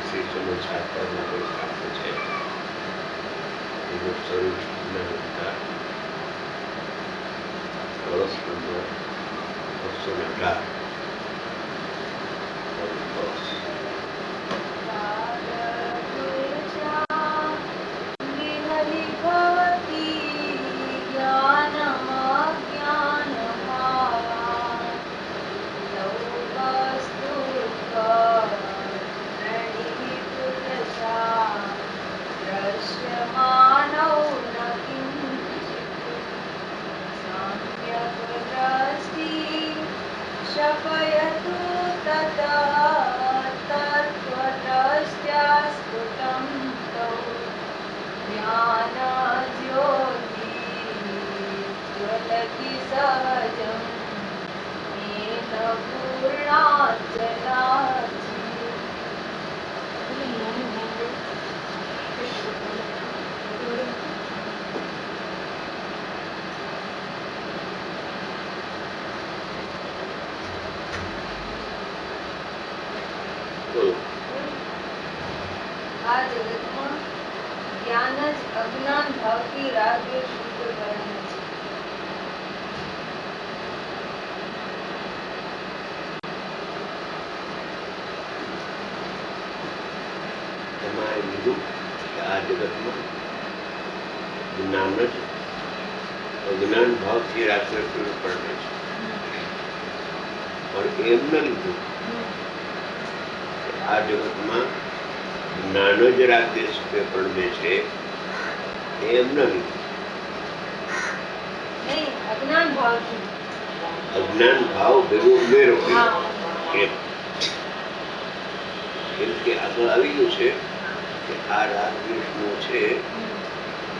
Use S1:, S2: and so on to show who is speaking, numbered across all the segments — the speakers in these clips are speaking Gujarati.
S1: શિષ્યનો છાત્રમાં કોઈ પ્રાપ્ત છે એનું સ્વરૂપ વિચાર વર્ષ નંબર 218
S2: शपयतु ततः तत्त्वतश्चास्फुटं तौ ज्ञानज्योति ज्वलति सहजं येन पूर्णाञ्जलाचि। આ જગતમાં જ્ઞાન જ અજ્ઞાન ભાવથી રાગ દ્વેષ શુદ્ધ કરે છે.
S1: તમારે લીધું કે આ જગતમાં જ્ઞાન જ અજ્ઞાન ભાવથી રાગ દ્વેષ શુદ્ધ પડે છે, પણ એમ ન લીધું આ જગતમાં જ્ઞાન જ રાગ દ્વેષ પડે છે, એમ ન લીધું.
S2: અજ્ઞાન ભાવથી
S1: અજ્ઞાન ભાવ ભેગો ઉમેરો એમ કે આગળ આવી ગયું છે કે આ રાગ દ્વેષનો છે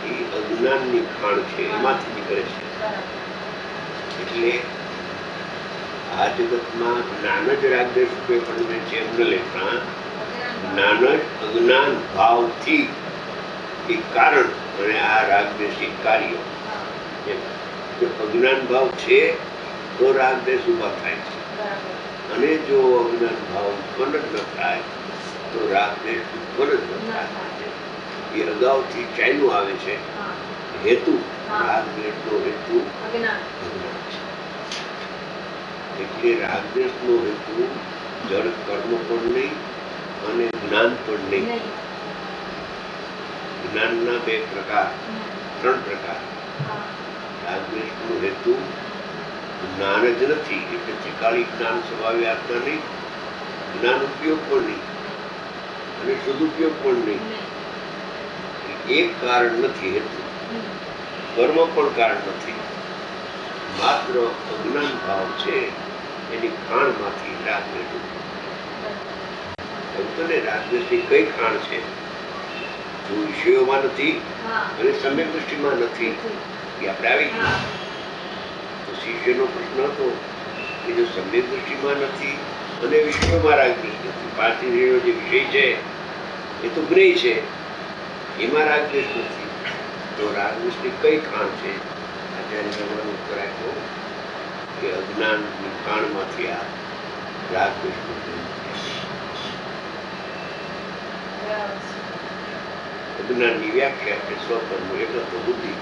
S1: એ અજ્ઞાનની ખાણ છે, એમાંથી નીકળે છે. એટલે આ જગતમાં જ્ઞાન જ રાગ દ્વેષ પડે છે એમ ન લેતા જ્ઞાન જ અજ્ઞાન ભાવથી એક કારણ અને આ રાગ દ્વેષ એક કાર્ય. જો અજ્ઞાન ભાવ છે તો રાગ દ્વેષ ઉભા થાય છે, અને જો અજ્ઞાન ભાવ ઉત્પન્ન ન થાય તો રાગ દ્વેષ ઉત્પન્ન ન થાય. એ અગાઉથી ચાલ્યું આવે છે. હેતુ રાગ દ્વેષનો હેતુ અજ્ઞાન છે. એટલે રાગ દ્વેષનો હેતુ જળ કર્મ પણ નહીં અને જ્ઞાન પણ નહીં. જ્ઞાનના બે પ્રકાર, ત્રણ પ્રકાર. રાગ દ્વેષનો હેતુ જ્ઞાન જ નથી, એટલે ત્રિકાળી જ્ઞાન સ્વભાવે આત્મા નહીં, જ્ઞાન ઉપયોગ પણ નહીં અને સદુપયોગ પણ નહીં. એક કારણ નથી હેતુ, કર્મ પણ કારણ નથી, માત્ર અજ્ઞાન ભાવ છે. એની ખાણમાંથી રાગ દ્વેષ રાગ દ્વેષની કઈ ખાણ છે? જો વિષયોમાં નથી અને સમ્યક દૃષ્ટિમાં નથી, એ આપણે આવી ગયું. તો શિષ્યનો પ્રશ્ન હતો કે જો સમ્યક દૃષ્ટિમાં નથી અને વિષયોમાં રાગ દ્વેષ નથી, પાંચ ઇન્દ્રિયનો જે વિષય છે એ તો જ્ઞેય છે, એમાં રાગ દ્વેષ નથી, તો રાગ દ્વેષની કઈ ખાણ છે? આચાર્ય ભગવાન ઉત્તર આપ્યો કે અજ્ઞાનની ખાણમાંથી આ રાગ દ્વેષ નથી. અજ્ઞાનની વ્યાખ્યા છે સ્વકર્મ એકત્વ બુદ્ધિ,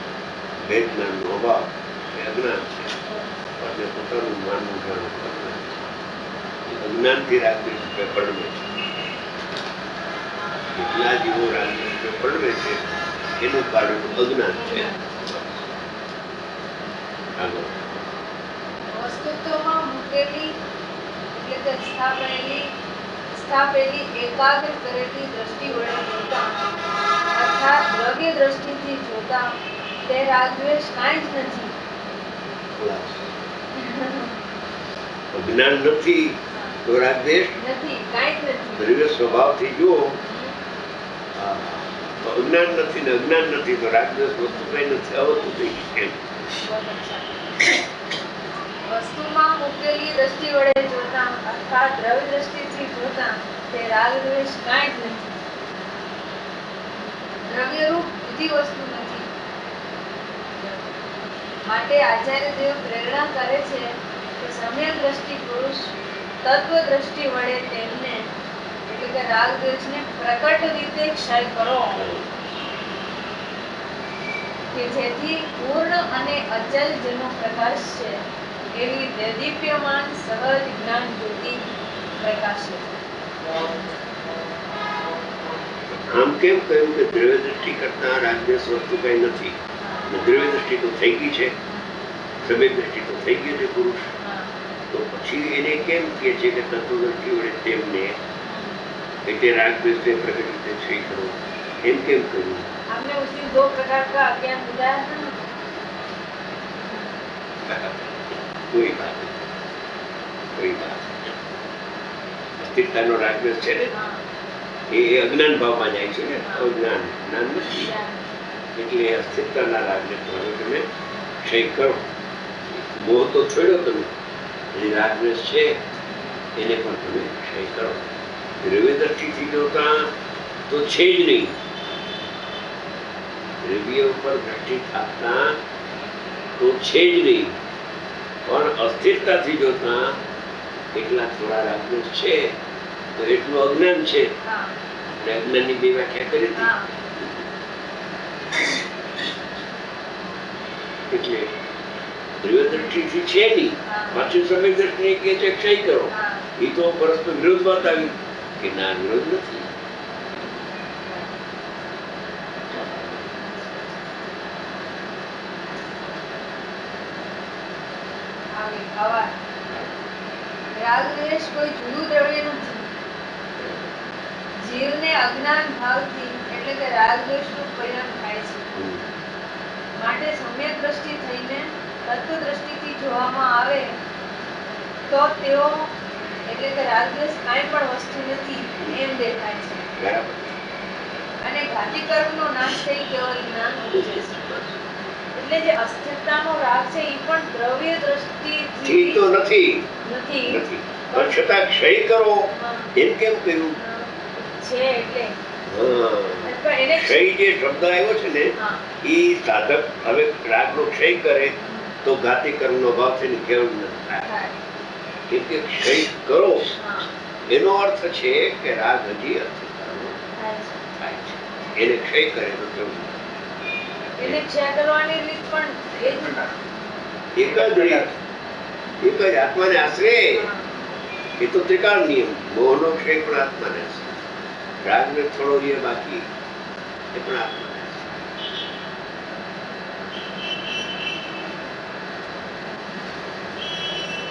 S1: ભેદજ્ઞાનનો અભાવ એ અજ્ઞાન છે. અને પોતાનું માનવું જાણવું અજ્ઞાન છે. અજ્ઞાનથી રાગ દ્વેષ પડવે છે. જેટલા જીવો રાગ દ્વેષ પડવે છે એનું કારણ અજ્ઞાન છે. આગળ
S2: વસ્તુત્વમાં મૂકેલી એટલે કે સ્થાપેલી એકાગ્ર કરેલી દ્રષ્ટિ વડે જોતા, અર્થાત દ્રવ્ય દ્રષ્ટિથી જોતા તે રાગ દ્વેષ કાંઈ જ નથી.
S1: અજ્ઞાન નથી તો રાગ દ્વેષ
S2: નથી, કાંઈ જ નથી.
S1: દ્રવ્ય સ્વભાવથી જુઓ, અજ્ઞાન નથી ને અજ્ઞાન નથી તો રાગ દ્વેષ વસ્તુ કઈ નથી, આવતું થઈ ગયું.
S2: વસ્તુમાં મૂકેલી દ્રષ્ટિ વડે જોતા, અર્થાત દ્રવ્ય દ્રષ્ટિથી જોતા તે રાગ દ્વેષ કાંઈ જ નથી. દ્રવ્યરૂપ બુદ્ધિ વસ્તુ નથી. માટે આચાર્ય દેવ પ્રેરણા કરે છે કે સમ્યક દ્રષ્ટિ પુરુષ તત્વ દ્રષ્ટિ વડે તેમને એટલે કે રાગ દ્વેષને પ્રકટ રીતે ક્ષય કરો કે જેથી પૂર્ણ અને અચલ જેનો પ્રકાશ છે એવી દેદીપ્યમાન સહજ જ્ઞાન જ્યોતિ પ્રકાશે.
S1: આમ કેમ કહ્યું કે દ્રવ્ય દ્રષ્ટિ કરતા રાગદ્વેષ વસ્તુ કઈ નથી? દ્રવ્ય દ્રષ્ટિ તો થઈ ગઈ છે, સમ્યક દ્રષ્ટિ તો થઈ ગઈ છે પુરુષ, તો પછી એને કેમ કહે છે કે તત્વદ્રષ્ટિ વડે તેમને એટલે રાગદ્વેષને પ્રગટ રીતે ક્ષય કરો? એમ કેમ કહ્યું?
S2: हमने उस दिन 2 प्रकार का अज्ञान बताया था ना.
S1: કોઈ વાત નહીં. કોઈ વાત નહીં. અસ્તિત્વનો રાગદ્વેષ છે ને
S2: हाँ,
S1: એ અજ્ઞાન ભાવમાં જાય છે ને, અજ્ઞાન જ્ઞાન નથી. એટલે અસ્તિત્વના રાગને તમે ક્ષય કરો. મોહ તો છોડ્યો તમે, એ રાગદ્વેષ છે એને પણ તમે ક્ષય કરો. દ્રવ્ય દ્રષ્ટિથી જોતા તો છે જ નહીં, દ્રવ્ય ઉપર દ્રષ્ટિ થાકતા તો છે જ નહીં, પણ અસ્થિરતાથી જોતા એટલા થોડા રાગદ્વેષ છે તો એટલું અજ્ઞાન છે.
S2: हाँ,
S1: અને અજ્ઞાનની બે વ્યાખ્યા કરી હતી.
S2: हाँ,
S1: એટલે દ્રવ્ય દ્રષ્ટિથી છે નહીં,
S2: हाँ,
S1: પાછી સમ્યક દ્રષ્ટિ કે છે ક્ષય કરો.
S2: हाँ.
S1: એ તો પરસ્પર વિરોધ વાત આવી કે ના, વિરોધ નથી.
S2: आगे हवा राग द्वेष કોઈ જુદું દ્રવ્ય નથી. જીવને અજ્ઞાન ભાવથી એટલે કે રાગ દ્વેષનું પરિણામ થાય છે. માટે સમ્યક દ્રષ્ટિ થઈને તત્વ દ્રષ્ટિથી જોવામાં આવે તો તેઓ એટલે કે રાગ દ્વેષ કાંઈ પણ વસ્તુ નથી એમ દેખાય છે
S1: બરાબર.
S2: અને ઘાતી કર્મનો નાશ થઈ કેવળ જ્ઞાન ઉપજે છે. એટલે જે અસ્થિરતાનો રાગ છે એ પણ દ્રવ્ય
S1: ઠીક
S2: દ્રષ્ટિથી
S1: તો નથી,
S2: નથી.
S1: નથી. પણ છતાં ક્ષય કરો
S2: હા,
S1: એમ કેમ કહ્યું?
S2: છે એટલે
S1: હા.
S2: પણ એને
S1: ક્ષય જે શબ્દ આવ્યો છે ને,
S2: હા,
S1: એ સાધક હવે રાગનો ક્ષય કરે તો ઘાતી કર્મનો ભાવ છે ને કેવળ ન થાય.
S2: થાય.
S1: કેમ કે ક્ષય કરો
S2: હા,
S1: એનો અર્થ છે કે રાગ હજી અસ્થિરતાનો
S2: થાય છે.
S1: થાય છે. એને ક્ષય કરે તો કેવું?
S2: એને ક્ષય કરવાની રીત પણ એ જ ને.
S1: એક જ રીત, એક જ આત્માને આશરે.
S2: હા,
S1: એ તો ત્રિકાળ નિયમ. મોહનો ક્ષય પણ આત્માને આશરે, રાગને થોડો રે બાકી એ પણ આત્માને આશરે.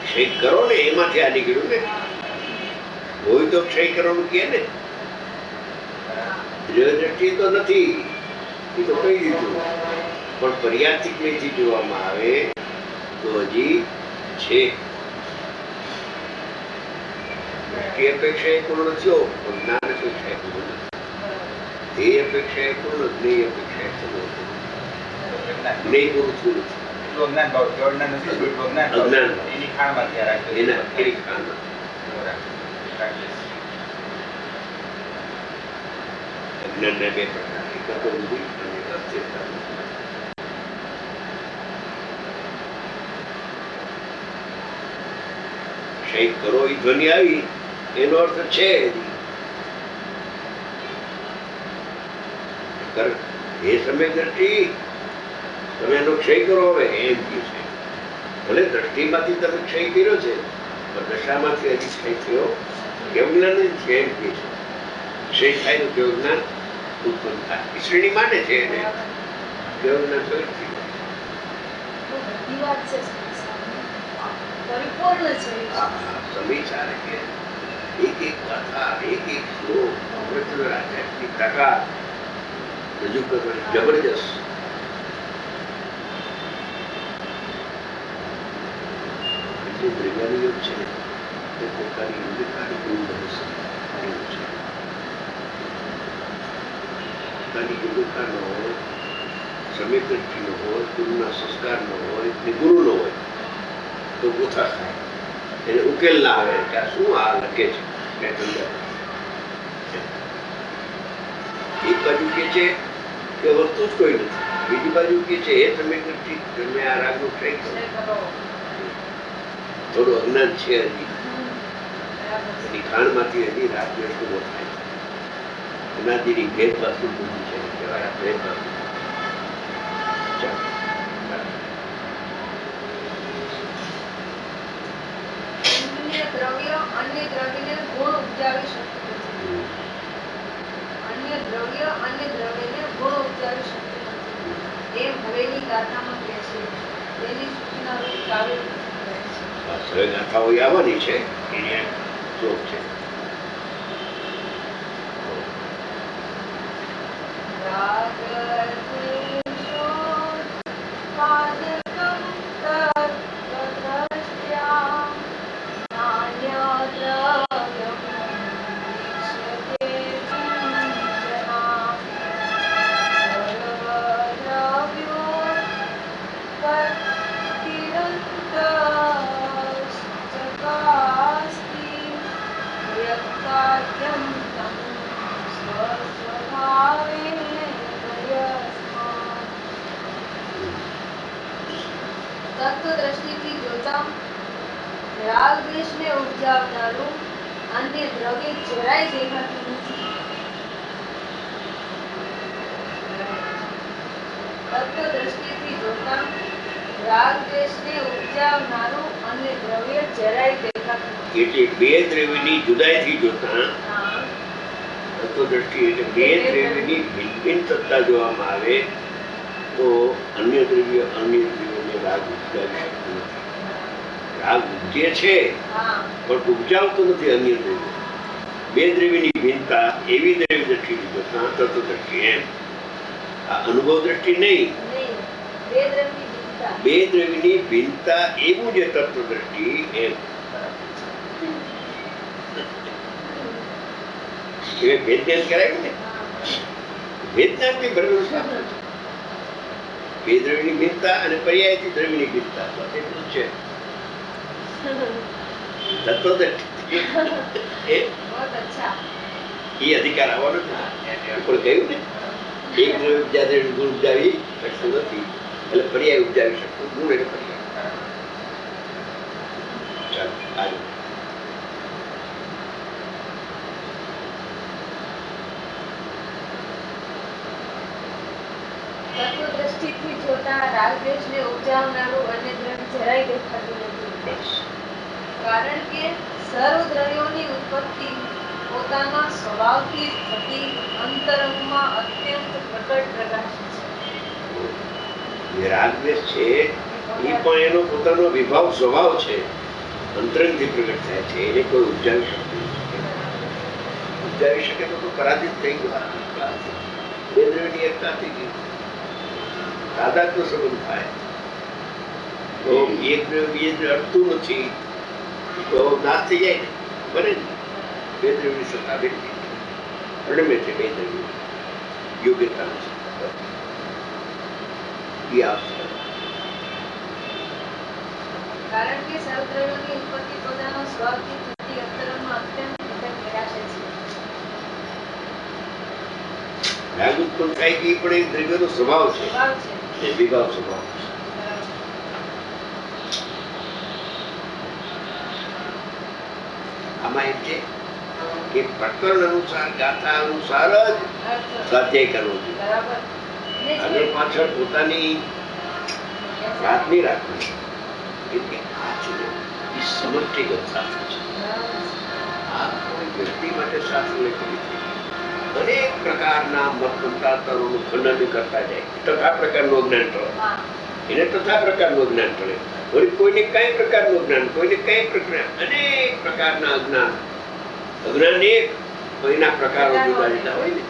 S1: ક્ષય કરો ને એમાંથી આ નીકળ્યું ને. હોય તો ક્ષય કરવાનું કહે ને. દ્રવ્ય દ્રષ્ટિ તો નથી, એ તો કહી દીધું. પણ પર્યાપ્તિક નહીંથી જોવામાં આવે તો હજી છે. દ્રષ્ટિ અપેક્ષા એ પૂર્ણ થયો, પણ જ્ઞાન અપેક્ષા એ પૂર્ણ નથી. એ અપેક્ષા એ પૂર્ણ, જ્ઞેય અપેક્ષા એ પૂર્ણ નથી. જ્ઞેય પૂરું થયું નથી.
S3: એટલું અજ્ઞાન ભાવ, કેવળ જ્ઞાન નથી, એટલું અજ્ઞાન ભાવ.
S1: અજ્ઞાન.
S3: એની ખાણમાંથી આ રાગ
S1: એના એની ખાના.
S3: રાગદ્વેષ.
S1: અજ્ઞાનના બે પ્રકાર, એક તો બુદ્ધિ અને એક અસ્થિરતા. ક્ષય કરો એ ધ્વનિ આવી એનો અર્થ છે એ સમય દ્રષ્ટિ તમે એનો ક્ષય કરો હવે એમ કે છે. ભલે દ્રષ્ટિમાંથી તમે ક્ષય કર્યો છે પણ દશામાંથી હજી ક્ષય થયો કેવું જ્ઞાન જ છે એમ કે છે. ક્ષય થાય તો કેવું જ્ઞાન ઉત્પન્ન થાય. એ શ્રેણી માટે છે એને કેવું જ્ઞાન પ્રગટ થઈ જાય.
S2: બહુ બધી વાત છે પરિપૂર્ણ છે.
S1: સમીચાર કે એક એક કથા, એક એક શ્લોક અમૃત રાજાની ટકા રજૂ કરવાની જબરજસ્ત. એટલે દ્રવ્યાનો યોગ છે ને તે પોતાની અંધકારી ગુણ બનશે એવું છે. પોતાની અંધકારનો હોય, સમ્યક દ્રષ્ટિનો હોય, ગુરુના સંસ્કારનો હોય ને ગુરુનો હોય તો ગુથા થાય. એને ઉકેલ ના આવે કે આ શું આ લખે છે. એક બાજુ કે છે કે વસ્તુ જ કોઈ નથી, બીજી બાજુ કે છે એ તમે દ્રષ્ટિ તમે આ રાગનો ક્ષય કરો.
S2: ક્ષય કરો.
S1: થોડું અજ્ઞાન છે હજી.
S2: બરાબર છે.
S1: એની ખાણમાંથી હજી રાગદ્વેષ ઉભો થાય છે. અનાદિની ભેદભાવની બુદ્ધિ છે એને કહેવાય આ ભેદભાવ. ચાલો.
S2: અન્ય દ્રવ્ય અન્ય દ્રવ્યને ગુણ ઉપજાવી શકતું નથી. અન્ય દ્રવ્ય અન્ય દ્રવ્યને ગુણ ઉપજાવી શકતું નથી. એમ હવેની ગાથામાં કહે છે. તેની સૂચના રૂપ કાવ્ય કહે છે.
S1: આ સરળ ગાથાઓ આવવાની છે એને શ્લોક છે.
S2: રાગદ્વેષો પાદકં તત્ત્વદ્રષ્ટ્યા નાન્યદ્રવ્યં દૃશ્યતે કિંચના. સર્વદ્રવ્યો તત્તિરन्तશ્ચકાસ્તિ વ્યક્તાદ્યં तं સ્વસ્વભાવેન વયસ્માत्. તત્વદ્રષ્ટિથી જોતા રાગ દ્વેષને ઉપજાવનારું અન્ય દ્રવ્ય જરાય દેખાતું નથી. તત્વદ્રષ્ટિથી જોતા રાગ દ્વેષને ઉપજાવનારું અન્ય દ્રવ્ય જરાય દેખાતું નથી.
S1: એટલે બે દ્રવ્યની જુદાઈથી જોતા
S2: હા.
S1: તત્વદ્રષ્ટિ એટલે બે દ્રવ્યની ભિન્ન ભિન્ન સત્તા જોવામાં આવે તો અન્ય દ્રવ્ય અન્ય દ્રવ્યને રાગ ઉપજાવી શકતું નથી. રાગ ઉપજે છે
S2: હા.
S1: પણ ઉપજાવતું નથી અન્ય દ્રવ્ય. બે દ્રવ્યની ભિન્નતા એવી દ્રવ્ય દ્રષ્ટિથી જોતા તત્વદ્રષ્ટિ એમ. આ અનુભવ દ્રષ્ટિ નહીં.
S2: નહીં. બે દ્રવ્યની ભિન્નતા.
S1: બે દ્રવ્યની ભિન્નતા એવું જે તત્વદ્રષ્ટિ એમ. એ વેદજ્ઞાન કરાયું ને, વેદજ્ઞાનથી ભરેલું શાસ્ત્ર છે. બે દ્રવ્યની ભિન્નતા અને પર્યાયથી દ્રવ્યની ભિન્નતા બસ એટલું જ છે. તત્વદ્રષ્ટિ એ
S2: बहुत अच्छा.
S1: અધિકાર આવવાનો જ નથી. પણ કહ્યું ને એક દ્રવ્ય બીજા દ્રવ્ય ગુણ ઉપજાવી શકતું નથી એટલે પર્યાય ઉપજાવી શકતું. ગુણ એટલે પર્યાય. ચાલો આગળ.
S2: તત્વદ્રષ્ટિથી જોતા રાગ દ્વેષને ઉપજાવનારું અન્ય દ્રવ્ય જરાય દેખાતું નથી.
S1: બસ
S2: કારણ કે સર્વ દ્રવ્યોની ઉત્પત્તિ પોતાના સ્વભાવથી થતી અંતરંગમાં અત્યંત પ્રકટ પ્રકાશે છે.
S1: જે રાગદ્વેષ છે એ પણ એનો પોતાનો વિભાવ સ્વભાવ છે. અંતરંગથી પ્રગટ થાય છે. એને કોઈ ઉપજાવી શકતું નથી. ઉપજાવી શકે તો પરાજિત થઈ ગયો. બે દ્રવ્યની એકતા થઈ ગઈ. તાદાત્મ્ય સંબંધ થાય તો એક દ્રવ્ય બીજે દ્રવ્ય અડતું નથી તો નાશ થઈ જાય ને. બને ને બે દ્રવ્યની સત્તા બેઠી અડમે છે. બે દ્રવ્ય યોગ્યતાનું સત્તા એ આવશે.
S2: કારણ કે સર્વ દ્રવ્યોની ઉત્પત્તિ પોતાના સ્વભાવથી થતી અંતરંગમાં અત્યંત પ્રકટ પ્રકાશે છે.
S1: રાગ ઉત્પન્ન થાય કે એ પણ એક દ્રવ્યનો સ્વભાવ છે.
S2: સ્વભાવ છે.
S1: એ વિભાવ સ્વભાવ છે. આમાં એમ છે કે પ્રકરણ અનુસાર ગાથા અનુસાર જ
S2: અર્થ.
S1: સ્વાધ્યાય કરવો જોઈએ.
S2: બરાબર. ને
S1: આગળ પાછળ પોતાની વાત નહીં રાખવાની. એટલે આ છે ને એ સમષ્ટિગત શાસ્ત્ર છે. આ કોઈ વ્યક્તિ માટે શાસ્ત્ર લખેલું છે. અનેક પ્રકારના મતમતાંતરોનું ખંડન કરતા જાય. તથા પ્રકારનું અજ્ઞાન ટળે.
S2: હા.
S1: એને તથા પ્રકારનું અજ્ઞાન ટળે. વળી કોઈને કઈ પ્રકારનું અજ્ઞાન, કોઈને કઈ પ્રકાર, અનેક પ્રકારના અજ્ઞાન. અજ્ઞાન એક એના પ્રકારો જુદા જુદા હોય ને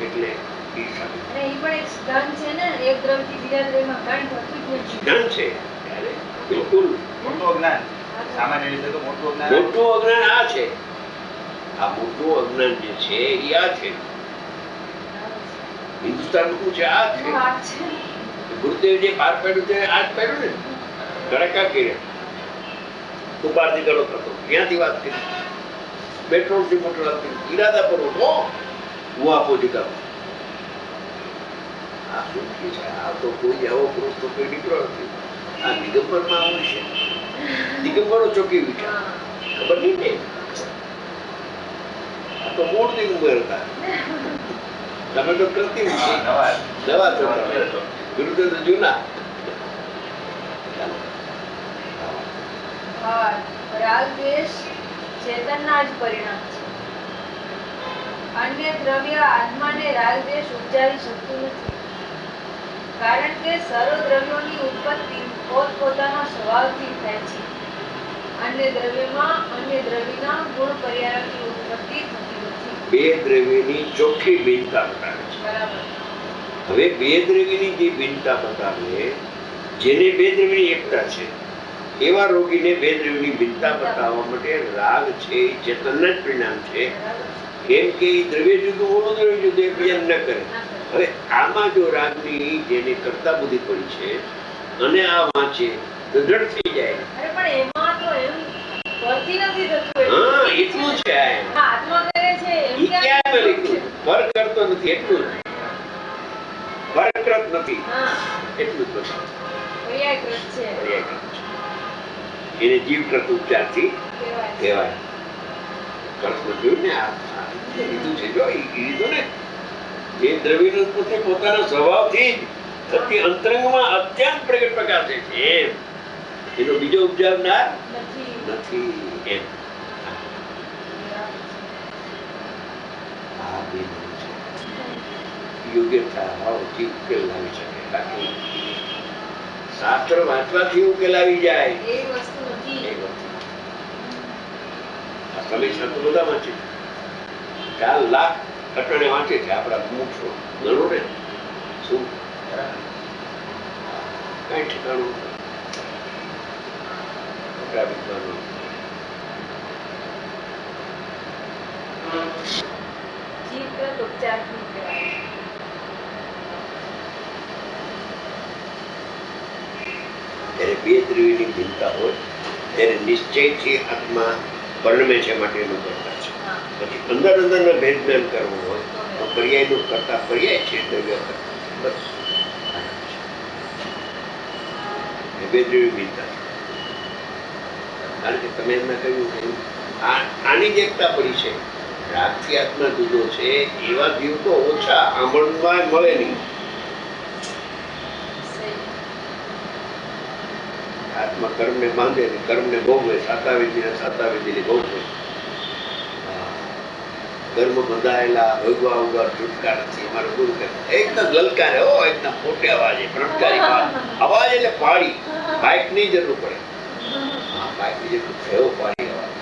S1: એટલે એ સારું
S2: અને એ પણ એક સિદ્ધાંત છે ને, એક દ્રવ્યથી બીજા દ્રવ્યમાં ગાંઠ થતું જ નથી.
S1: જ્ઞાન છે. ત્યારે બિલકુલ
S3: મોટું અજ્ઞાન. સામાન્ય રીતે તો મોટું અજ્ઞાન.
S1: મોટું અજ્ઞાન આ છે. આ મોટું અજ્ઞાન જે છે એ આ છે. હિન્દુસ્તાનનું છે આ છે.
S2: વાત છે.
S1: ગુરુદેવ જે બહાર પાડ્યું છે આ જ પાડ્યું ને. ધડાકા કર્યા. ઉપારથી ગળો થતો. ક્યાંથી વાત કરી? પેટ્રોલથી મોટર આપી. ઈરાદા પર ઉઠો. હું આપો જગા. આ શું છે? આ તો કોઈ આવો પુરુષ તો કોઈ નીકળ્યો નથી. આ દિગંબરમાં હોય છે. દિગંબરો ચોકી વિચાર
S2: હા.
S1: ખબર નહીં ને આ તો મૂળ દિગંબર હતા. તમે તો કરતી
S3: હા, નવા
S1: નવા છોકરા ગુરુદેવ તો જૂના.
S2: હા, રાગ દ્વેષ ચેતનના જ પરિણામ છે. અન્ય દ્રવ્ય આત્માને રાગ દ્વેષ ઉપજાવી શકતું નથી, કારણ કે સર્વ દ્રવ્યોની ઉત્પત્તિ પોતપોતાના સ્વભાવથી થાય છે. અન્ય દ્રવ્યમાં અન્ય દ્રવ્યના ગુણ પર્યાયની ઉત્પત્તિ થતી નથી.
S1: બે દ્રવ્યની ચોખ્ખી ભિન્નતા બતાવે છે.
S2: બરાબર.
S1: હવે બે દ્રવ્યની જે ભિન્નતા બતાવે, જેને બે દ્રવ્યની એકતા છે એવા રોગીને બે દ્રવ્યની ભિન્નતા બતાવવા માટે રાગ છે એ ચેતનના જ પરિણામ છે.
S2: બરાબર.
S1: કેમ કે એ દ્રવ્ય જુદું ઓલું દ્રવ્ય જુદું એકબીજા ન કરે. હવે આમાં જો રાગની જેને કરતા બુદ્ધિ પડી છે અને આ વાંચે તો જડ થઈ જાય.
S2: અરે પણ એમાં તો એમ પરથી નથી થતું.
S1: હા, એટલું છે આ એમ.
S2: હા, આત્મા કરે છે એમ
S1: ઈ ક્યાં મેં લખ્યું? પર કરતો નથી એટલું જ. પરકૃત નથી
S2: હા,
S1: એટલું જ બતાવે.
S2: પર્યાયકૃત છે
S1: પર્યાયકૃત છે. એને જીવકૃત ઉપચારથી
S2: કહેવાય છે.
S1: કહેવાય. કર્તવ્ય જોયું ને આ લીધું છે જો ઈ લીધું ને જે દ્રવ્યનો પોતે પોતાના સ્વભાવથી જ અતિ અંતરંગમાં અત્યંત પ્રગટ પ્રકાશે છે એમ. એનો બીજો ઉપજાવનાર
S2: નથી.
S1: નથી એમ. આ બે ગુણ છે. યોગ્યતા ભાવથી ઉકેલ લાવી શકે. બાકી શાસ્ત્ર વાંચવાથી ઉકેલ આવી જાય
S2: એ વસ્તુ નથી.
S1: એ વાત. આ સમીક્ષા તો બધા વાંચે છે. 4 લાખ અટણે વાંચે છે આપણા મુક્ષો ગણો ને શું કઈ ઠેકાણું આપણા વિદ્વાનો
S2: જીવકૃત ઉપચારથી કહેવાય.
S1: જ્યારે બે દ્રવ્યની ભિન્નતા હોય ત્યારે નિશ્ચયથી આત્મા પરિણમે છે માટેનું કરતા છે.
S2: હા.
S1: પછી અંદર અંદરનો ભેદ જ્ઞાન કરવું હોય તો પર્યાયનું કરતા પર્યાય છે દ્રવ્ય કરતા. બસ એ બે દ્રવ્ય ભિન્નતા છે. કારણ કે તમે એમને કહ્યું કે આની જ એકતા પડી છે. રાગથી આત્મા જુદો છે એવા જીવ તો ઓછા આમળમાં મળે નહીં.
S2: સહી.
S1: આત્મા કર્મને બાંધે ને કર્મને ભોગવે, સાતાવિધિને ભોગવે. કર્મ બંધાયેલા ભોગવા વગર છૂટકા નથી. અમારો ગુરુ કહે એકદમ લલકારે હો, એકદમ મોટે અવાજે પ્રણકારી અવાજ એટલે પાડી. બાઇક ની જરૂર પડે. હા, બાઇક ની જરૂર છે એવો પાડી અવાજ.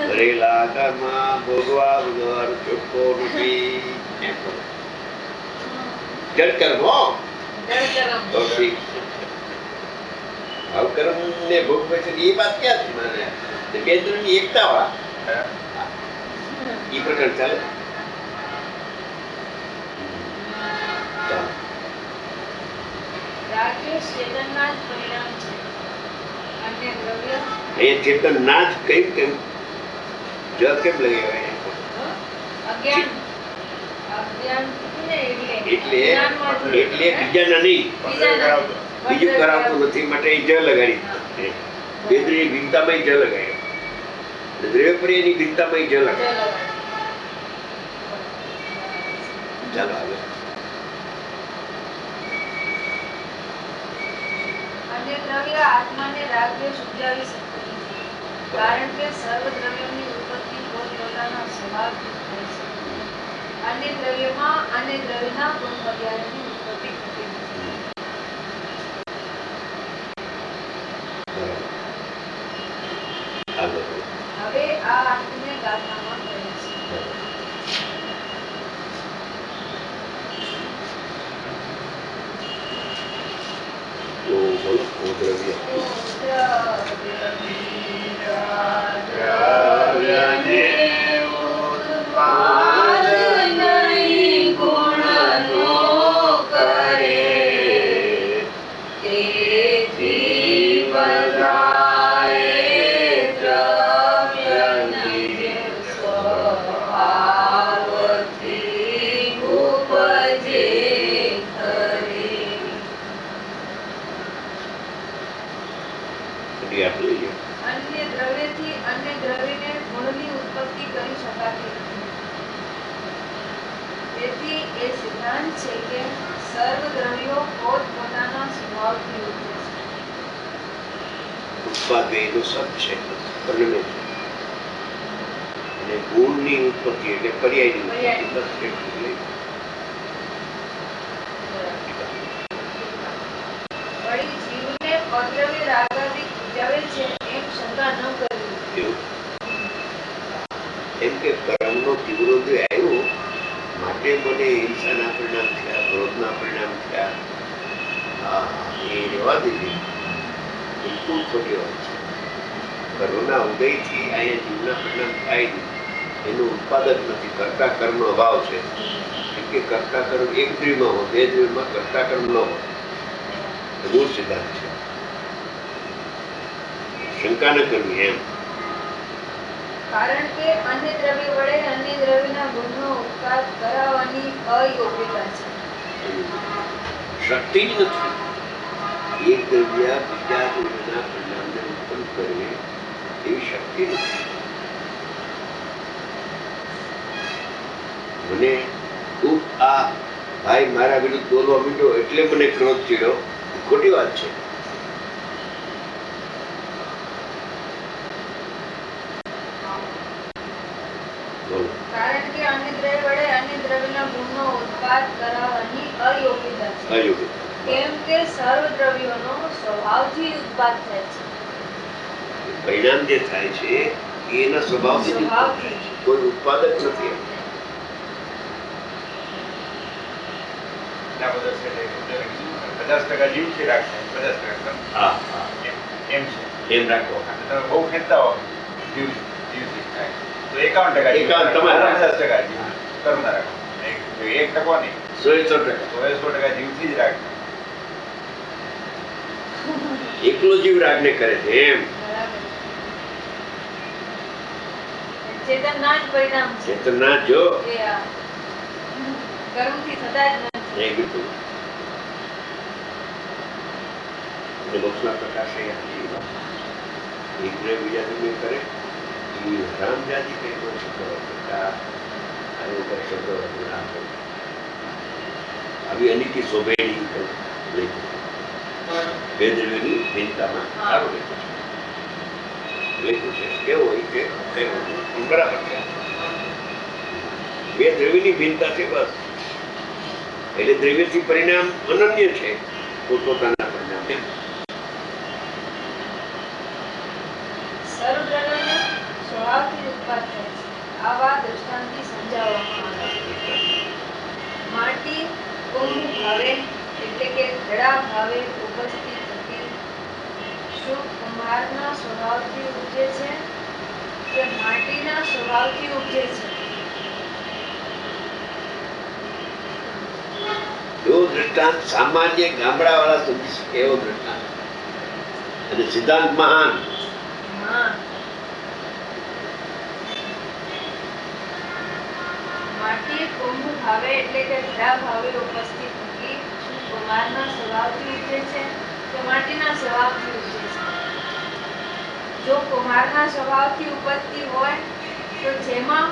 S1: કરેલા કર્મ ભોગવા વગર છૂટકો નથી. એમ બોલે. જડ કર્મ હો.
S2: જળકરમ.
S1: તો ઠીક. ભાવકર્મ ને ભોગવે છે એ વાત ક્યાં છે મારે? બે દ્રવ્યની એકતા વાળા ઈ પ્રકાર ચાલે. ચાલો.
S2: રાગ દ્વેષ ચેતનના જ પરિણામ છે. અન્ય દ્રવ્ય
S1: અહીંયા ચેતન ના જ કેમ કેમ જ કેમ લગાવ્યા?
S2: અજ્ઞાન અજ્ઞાન ને
S1: એટલે
S2: અજ્ઞાનમાંથી.
S1: એટલે બીજાના નહીં,
S2: બીજાના.
S1: બીજું કરાવતું નથી માટે એ જ લગાડી. બે દ્રવ્ય ભિન્નતામાં જ લગાડ્યો. દ્રવ્ય પર્યાયની ભિન્નતામાં જ લગાડ્યો. ચાલો આગળ.
S2: અન્ય દ્રવ્ય આત્માને રાગ દ્વેષ ઉપજાવી શકતું નથી, કારણ કે સર્વ દ્રવ્યોની ઉત્પત્તિ પોતપોતાના સ્વભાવથી થાય છે. અન્ય દ્રવ્યમાં અન્ય દ્રવ્યના ગુણ પર્યાયની ઉત્પત્તિ થતી નથી.
S1: આગળ.
S2: હવે આ આત્મને ગાથામાં કહે છે.
S1: તો બોલો ઓ દ્રવ્ય. ફરિયાદ લઈએ.
S2: અન્ય દ્રવ્યથી અન્ય દ્રવ્યને ગુણની ઉત્પત્તિ કરી શકાતી નથી. તેથી એ સિદ્ધાંત છે કે સર્વ દ્રવ્યો પોતપોતાના સ્વભાવથી ઉપજે છે.
S1: ઉત્પાદનનો શબ્દ છે પરિણમે છે અને ગુણની ઉત્પત્તિ એટલે પર્યાયની ઉત્પત્તિ બસ એટલું લઈ.
S2: વળી જીવને અદ્રવ્ય રાગાદિક ઉપજાવે છે એમ શંકા ન કરવી.
S1: એવું એમ કે કર્મનો તીવ્રોદય આવ્યો માટે મને હિંસાના પરિણામ થયા, ક્રોધના પરિણામ થયા, એ રહેવા દીધી. બિલકુલ ખોટી વાત છે. કર્મના ઉદયથી અહીંયા જીવના પરિણામ થાય નહીં. એનું ઉત્પાદક નથી, કર્તા કર્મનો અભાવ છે. કેમ કે કર્તા કર્મ એક દ્રવ્યમાં હોય, બે દ્રવ્યમાં કર્તા કર્મ ન હોય. મૂળ સિદ્ધાંત છે. શંકા ન કરવી એમ.
S2: કારણ કે અન્ય દ્રવ્ય વડે અન્ય દ્રવ્યના ગુણનો ઉત્પાદ કરાવવાની અયોગ્યતા છે.
S1: શક્તિ જ નથી. એક દ્રવ્ય બીજા દ્રવ્યના પરિણામને ઉત્પન્ન કરે એવી શક્તિ નથી. મને તું આ ભાઈ મારા વિરુદ્ધ બોલવા માંડ્યો એટલે મને ક્રોધ ચડ્યો, ખોટી વાત છે. બોલો.
S2: કારણ કે અન્ય દ્રવ્ય વડે અન્ય દ્રવ્યના ગુણનો ઉત્પાદ કરાવવાની અયોગ્યતા છે.
S1: અયોગ્ય.
S2: કેમ કે સર્વ દ્રવ્યોનો સ્વભાવથી ઉત્પાદ થાય છે.
S1: પરિણામ જે થાય છે એના સ્વભાવથી
S2: સ્વભાવથી.
S1: કોઈ ઉત્પાદક નથી.
S3: એટલા બધા છે એટલે 50% જીવથી રાખશે, 50%
S1: હા હા
S3: એમ છે.
S1: એમ રાખો.
S3: અને તમે બહુ ખેંચતા હો જીવથી થાય તો 51% જીવ.
S1: 51 તમારે.
S3: 50% જીવ કર્મના રાખો. 1% નહીં,
S1: 100%
S3: 100% જીવથી જ રાખશે.
S1: એકલો જીવ રાજને કરે છે એમ.
S2: બરાબર. ચેતનના જ પરિણામ છે.
S1: ચેતના જો
S2: એ આ કર્મથી થતા જ નથી.
S1: એ બિલકુલ એટલે મોક્ષના પ્રકાશે આપી વાત. એક દ્રવ્ય બીજા દ્રવ્ય કરે એ રામ જાતિ કઈ કોઈ શબ્દ કરતા આવી ઉપર શબ્દ રામ કરે આવી અનિકી શોભેની લઈ બે દ્રવ્યની ભિન્નતામાં સારું લખ્યું છે. લખ્યું છે કેવું હોય કે કઈ બરાબર છે. બે દ્રવ્યની ભિન્નતા છે બસ. એટલે દ્રવ્યથી પરિણામ અનન્ય છે પોતપોતાના પરિણામ એમ.
S2: સર્વ દ્રવ્યોને સ્વભાવથી ઉત્પાદ થાય છે. આવા દ્રષ્ટાંતથી સમજાવવામાં આવે છે. માટી કુંભ ભાવે એટલે કે ઘડા ભાવે ઉપસ્થિત થતી શું કુંભારના સ્વભાવથી ઉપજે છે કે માટીના સ્વભાવથી ઉપજે છે?
S1: એવો દ્રષ્ટાંત સામાન્ય ગામડાવાળા સમજી શકે એવો દ્રષ્ટાંત. અને સિદ્ધાંત મહાન.
S2: હા. માટી કુંભ ભાવે એટલે કે ઘડા ભાવે ઉપસ્થિત થતી શું કુંભારના સ્વભાવથી ઉપજે છે કે માટીના સ્વભાવથી ઉપજે છે? જો કુંભારના સ્વભાવથી ઉપજતી હોય તો જેમાં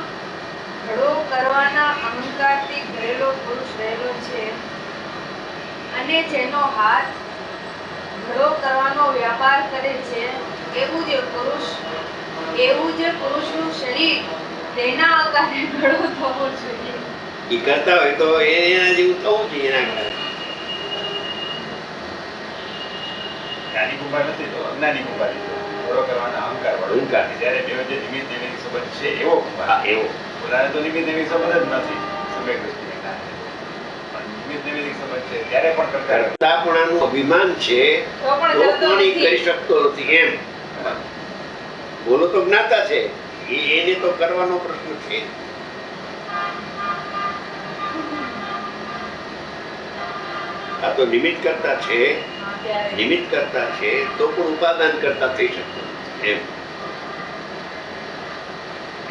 S2: ઘડો કરવાના અહંકારથી ભરેલો પુરુષ રહેલો છે અને જેનો હાથ ઘડો કરવાનો વ્યાપાર કરે છે એવું જે પુરુષનું શરીર તેના આકારે ઘડો થવો જોઈએ.
S1: એ કરતા હોય તો એના જેવું થવું જોઈએ એના કારણે.
S3: જ્ઞાની કુંભાર નથી તો અજ્ઞાની કુંભાર લીધો. ઘોડો કરવાના અહંકાર વાળો.
S1: અહંકાર.
S3: જ્યારે બે વચ્ચે નિમિત્ત નિમિત્ત સંબંધ છે એવો કુંભાર.
S1: હા, એવો.
S3: પોતાને તો નિમિત્ત નિમિત્ત સંબંધ જ નથી સમ્યક દ્રષ્ટિએ જ્ઞાન. પણ નિમિત્ત નિમિત્ત સંબંધ છે ત્યારે પણ કરતા રહે.
S1: કરતાપણાનું અભિમાન છે
S2: તો પણ
S1: તો
S2: કરતો
S1: પણ એ
S2: નથી.
S1: કરી શકતો નથી એમ. બોલો તો જ્ઞાતા છે એને તો કરવાનો પ્રશ્ન છે. આ તો નિમિત્ત કરતા છે,
S2: હા, ત્યારે.
S1: નિમિત્ત કરતા છે તો પણ ઉપાદાન કરતા થઈ શકતો નથી એમ.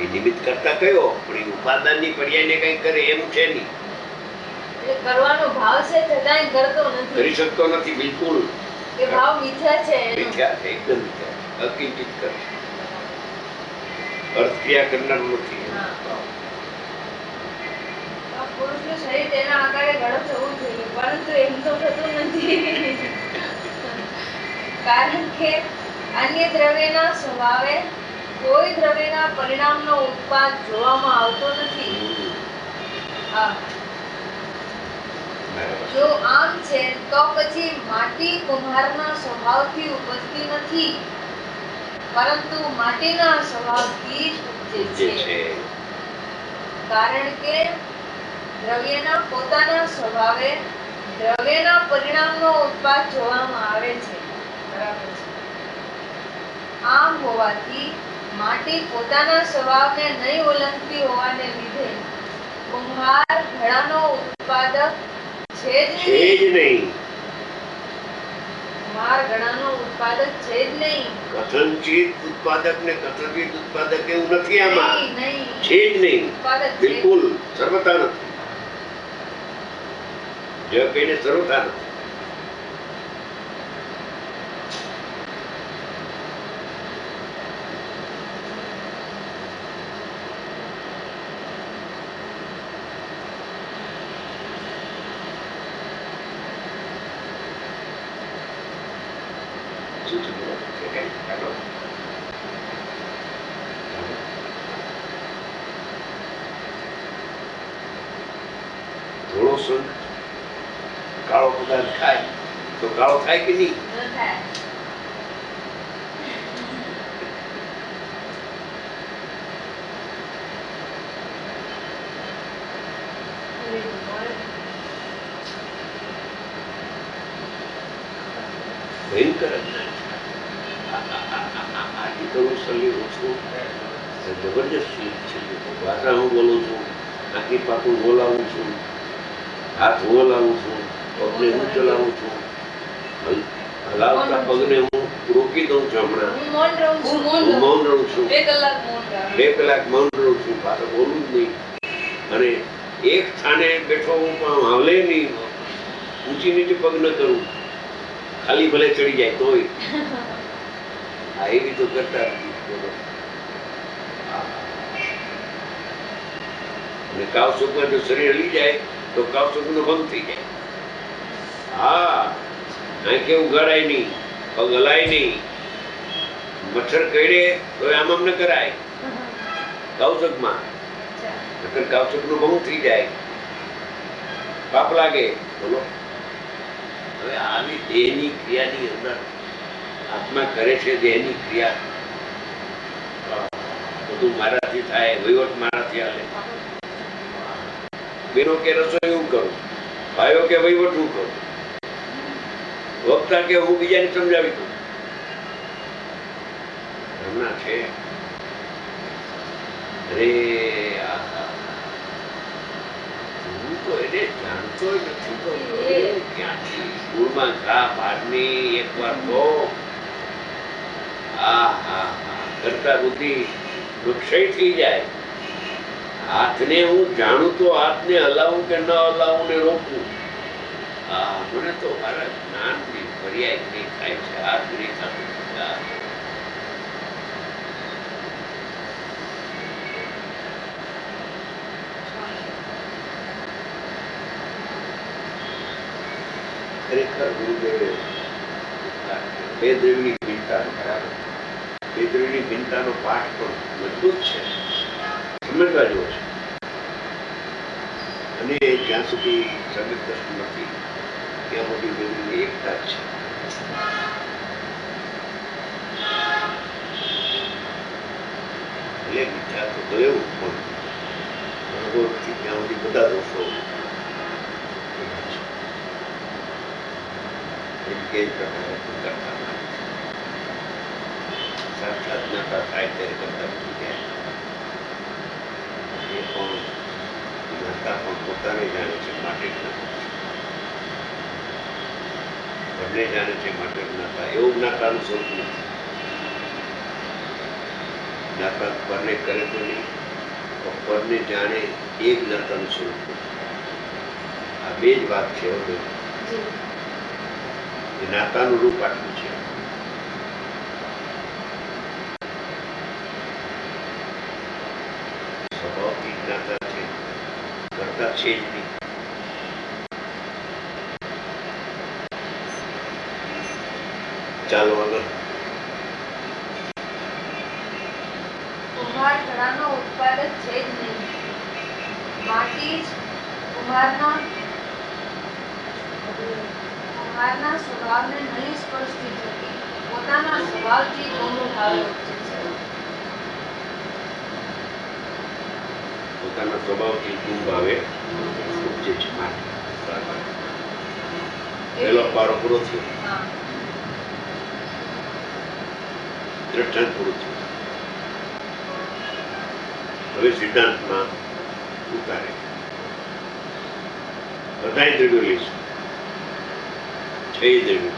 S1: એ નિમિત્ત કરતા કયો પણ એ ઉપાદાનની પર્યાયને કઈ કરે એમ છે નહીં.
S2: એટલે કરવાનો ભાવ છે છતાંય કરતો નથી.
S1: કરી શકતો નથી બિલકુલ.
S2: એ ભાવ મિથ્યા છે એનો.
S1: મિથ્યા છે, એકદમ મિથ્યા છે. અકિંચિત કરે છે, અર્થક્રિયા કરનાર નથી.
S2: તો પુરુષનું શરીર તેના આકારે ઘડો થવું જોઈએ, પરંતુ એમ તો થતું નથી. કારણ કે અન્ય દ્રવ્યના સ્વભાવે કોઈ દ્રવ્યના પરિણામનો ઉત્પાદ જોવામાં આવતો નથી. હા.
S1: બરાબર.
S2: જો આમ છે તો પછી માટી કુંભારના સ્વભાવથી ઉપજતી નથી, પરંતુ માટીના સ્વભાવથી જ
S1: જે
S2: ઉપજે છે.
S1: છે
S2: કારણ કે દ્રવ્યના પોતાના સ્વભાવે દ્રવ્યના પરિણામનો ઉત્પાદ જોવામાં આવે છે. બરાબર છે. આમ હોવાથી માટી પોતાના સ્વભાવને નહીં ઓળંગતી હોવાને લીધે કુંભાર ઘડાનો ઉત્પાદક છે જ
S1: છે
S2: નહીં.
S1: જ નહીં.
S2: કુંભાર ઘડાનો ઉત્પાદક છે જ નહીં.
S1: કથનચિત ઉત્પાદક ને કથનચિત ઉત્પાદક એવું નથી આમાં.
S2: નહીં.
S1: છે જ નહીં.
S2: ઉત્પાદક છે.
S1: બિલકુલ સર્વતા નથી. જે કહીને સર્વતા નથી. શું છે બોલો? છે કઈ? હાલો. ધોળો સંત કાળો પદાર્થ ખાય તો કાળો થાય કે નહીં?
S2: ન થાય.
S1: ભયંકર અજ્ઞાન છે. આજે તો હું સલીલો છું, જબરજસ્ત છે. ભાષા હું બોલું છું, આખી પાકું બોલાવું છું, હાથ બોલાવું છું, પગને હું ચલાવું છું, હલાવતા પગને હું રોકી દઉં છું. હમણાં
S2: હું મૌન રહું છું.
S1: હું મૌન રહું છું,
S2: 2 કલાક મૌન રહું.
S1: 2 કલાક મૌન રહું છું, પાછળ બોલું જ નહીં. અને એક સ્થાને બેઠો હું પણ હાલે નહીં, ઊંચી નીચે પગ ન કરું, ખાલી ભલે ચડી જાય તોય. આ એવી તો કરતા નથી. બોલો. અને કાવસુખમાં જો શરીર હલી જાય તો કાવસુખનો ભંગ થઈ જાય. હા, આંખે કેવું ગળાય નહીં, પગ હલાય નહીં, મચ્છર કરડે તો આમ ન કરાય કાવસુખમાં. નકર કાવસુખનો ભંગ થઈ જાય, પાપ લાગે. બોલો. હવે આવી દેહની ક્રિયાની અંદર આત્મા કરે છે દેહની ક્રિયા. બધું મારાથી થાય, વહીવટ મારાથી હાલે. બેનો કે રસોઈ હું કરું, ભાઈઓ કે વહીવટ હું કરું, વક્તા કે હું બીજાને સમજાવી દઉં. હમણાં છે અરે હું તો એને જાણતો જ નથી. તો ક્યાંથી સ્કૂલમાં ઘા બહારની એકવાર તો કરતા બુદ્ધિ ક્ષય થઈ જાય. હાથને હું જાણું તો હાથને હલાવું કે ન હલાવું ને રોકવું. મને તો મારા જ્ઞાનની પર્યાય નહીં થાય છે. હાથ નહીં થતું. ખરેખર ગુરુદેવે બે દ્રવ્યની ભિન્નતા, બે દ્રવ્યની ભિન્નતાનો પાઠ પણ મજબૂત છે, સમજવા જેવો છે. અને જ્યાં સુધી સમ્યક દ્રષ્ટિ નથી ત્યાં સુધી દ્રવ્યની એકતા જ છે. એટલે મિથ્યા તો ગયું પણ અનુભવથી ત્યાં સુધી બધા દોષો કે પ્રકારે કરતા નથી. સાક્ષાત જ્ઞાતા થાય ત્યારે કરતા નથી ગયા. એ પણ જ્ઞાતા પણ પોતાને જાણે છે માટે જ્ઞાતા છે, બંને જાણે છે માટે જ્ઞાતા. એવું જ્ઞાતાનું સ્વરૂપ નથી. જ્ઞાતા પરને કરે તો નહીં, પરને જાણે એ જ્ઞાતાનું સ્વરૂપ નથી. આ બે જ વાત છે. જ્ઞાતાનું રૂપ આટલું છે. છે જ નહીં. ચાલો આગળ.
S2: કુંભાર ઘડાનો ઉત્પાદક છે જ નહીં. માટી જ કુંભારના સ્વભાવને નહીં સ્પર્શતી થતી. પોતાના સ્વભાવથી ગુણો ભાવે ઉપજે છે.
S1: પોતાના સ્વભાવથી ગુણ ભાવે ઉપજે છે માટી. પહેલો પારો પૂરો થયો.
S2: હા.
S1: દ્રષ્ટાંત પૂરું થયું. હવે સિદ્ધાંતમાં ઉતારે બધાય દ્રવ્યો લઈશું. 6 દ્રવ્યો.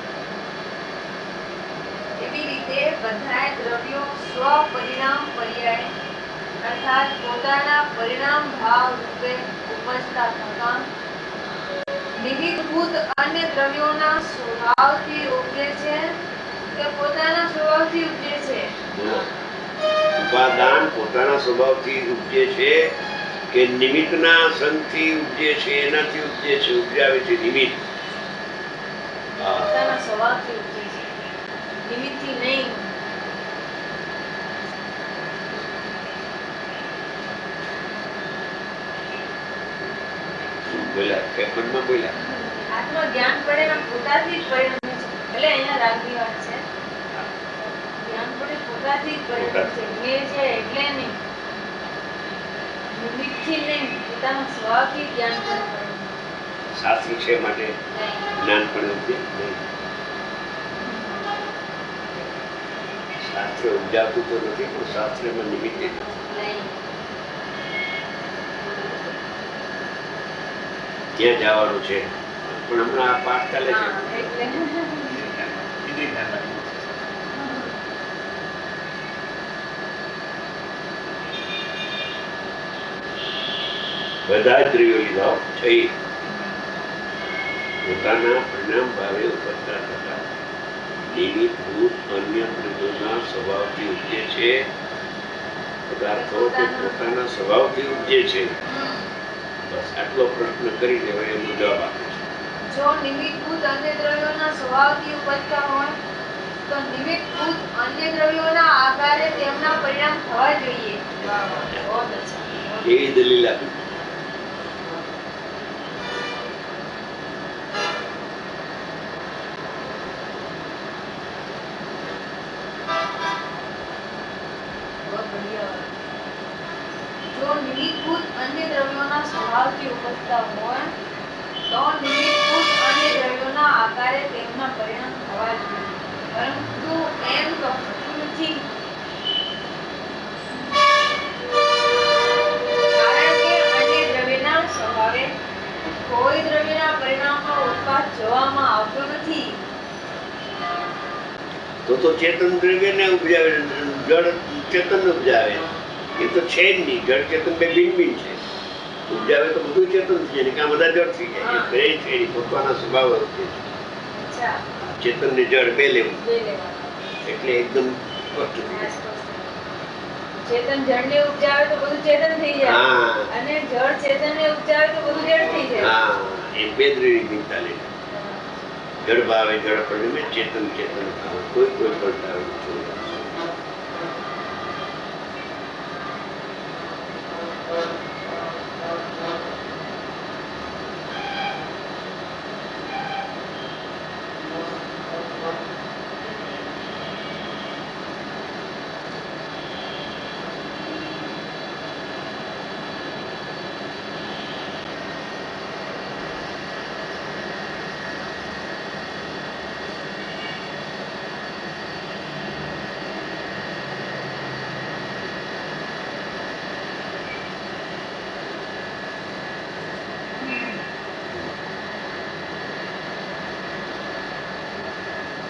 S2: એવી રીતે બધાય દ્રવ્યો સ્વપરિણામ પર્યાય અર્થાત પોતાના પરિણામ ભાવ રૂપે ઉપજતા થતા નિમિત્તભૂત અન્ય દ્રવ્યોના સ્વભાવથી ઉપજે છે કે પોતાના સ્વભાવથી ઉપજે છે.
S1: ઉપાદાન પોતાના સ્વભાવથી ઉપજે છે કે નિમિત્તના સંગથી ઉપજે છે, એનાથી ઉપજે છે. ઉપજાવે છે નિમિત્ત.
S2: પોતાના સ્વભાવથી ઉપજે છે, નિમિત્તથી નહીં.
S1: બોલ્યા કે મનમાં બોલ્યા.
S2: આત્મ જ્ઞાન પડે ને પોતાથી જ પરિણમે છે. એટલે અહીંયા રાગની વાત છે. જ્ઞાન પડે પોતાથી જ પરિણમે છે. મેં છે એટલે નહીં, નિમિત્તથી નહીં, પોતાના સ્વભાવથી જ્ઞાન પડે.
S1: શાસ્ત્ર છે માટે જ્ઞાન પણ ઉપજે નહીં. શાસ્ત્ર ઉપજાવતું તો નથી, પણ શાસ્ત્રમાં નિમિત્તે
S2: નહીં.
S1: ત્યાં જવાનું છે. પણ હમણાં આ પાઠ ચાલે છે.
S2: હા, એટલે
S3: બીજી જ્ઞાન લાગી.
S1: બધા જ દ્રવ્યો લીધા. 6 પોતાના પરિણામ ભાવે ઉપજતા થતા નિમિત્તભૂત અન્ય દ્રવ્યોના સ્વભાવથી ઉપજે છે. પદાર્થો તે પોતાના સ્વભાવથી ઉપજે છે. બસ આટલો પ્રશ્ન કરી દેવાય એનો જવાબ આપે છે.
S2: જો નિમિત્તભૂત અન્ય દ્રવ્યોના સ્વભાવથી ઉપજતા હોય તો નિમિત્તભૂત અન્ય દ્રવ્યોના આકારે તેમના પરિણામ થવા જોઈએ. બહુ અચ્છા.
S1: એવી દલીલ આપી.
S2: बहुत बढ़िया बात. जो निमित्तभूत अन्य द्रव्योना स्वभावથી ઉપજતા હોય તો નિમિત્તભૂત અન્ય દ્રવ્યોના આકારે તેમના પરિણામ થવા જોઈએ. પરંતુ એમ કહેતું નથી. કારણ કે અન્ય દ્રવ્યના સ્વભાવે કોઈ દ્રવ્યના પરિણામનો ઉત્પાદ જોવામાં આવતો નથી.
S1: તો ચેતન દ્રવ્યને ઉપજાવે, જળ ચેતન ઉપજાવે. એ તો છે જ નહીં. જળ ચેતન બે ભિન્ન ભિન્ન છે. ઉપજાવે તો બધું ચેતન થઈ જાય, કે આ બધા જળ થઈ જાય. એ બે છે, એની પોતાના સ્વભાવ જ છે.
S2: અચ્છા,
S1: ચેતન ને જળ બે લેવું
S2: બે લેવાના.
S1: એટલે એકદમ સ્પષ્ટ થઈ જાય.
S2: ચેતન જળને ઉપજાવે તો બધું ચેતન થઈ જાય,
S1: હા
S2: અને જળ ચેતનને ઉપજાવે તો બધું જળ થઈ જાય.
S1: હા, એ બે દ્રવ્યની ભિન્નતા લે. જળ ભાવે જળ પરિણમે, ચેતન ચેતન ભાવે. કોઈ કોઈ પડતા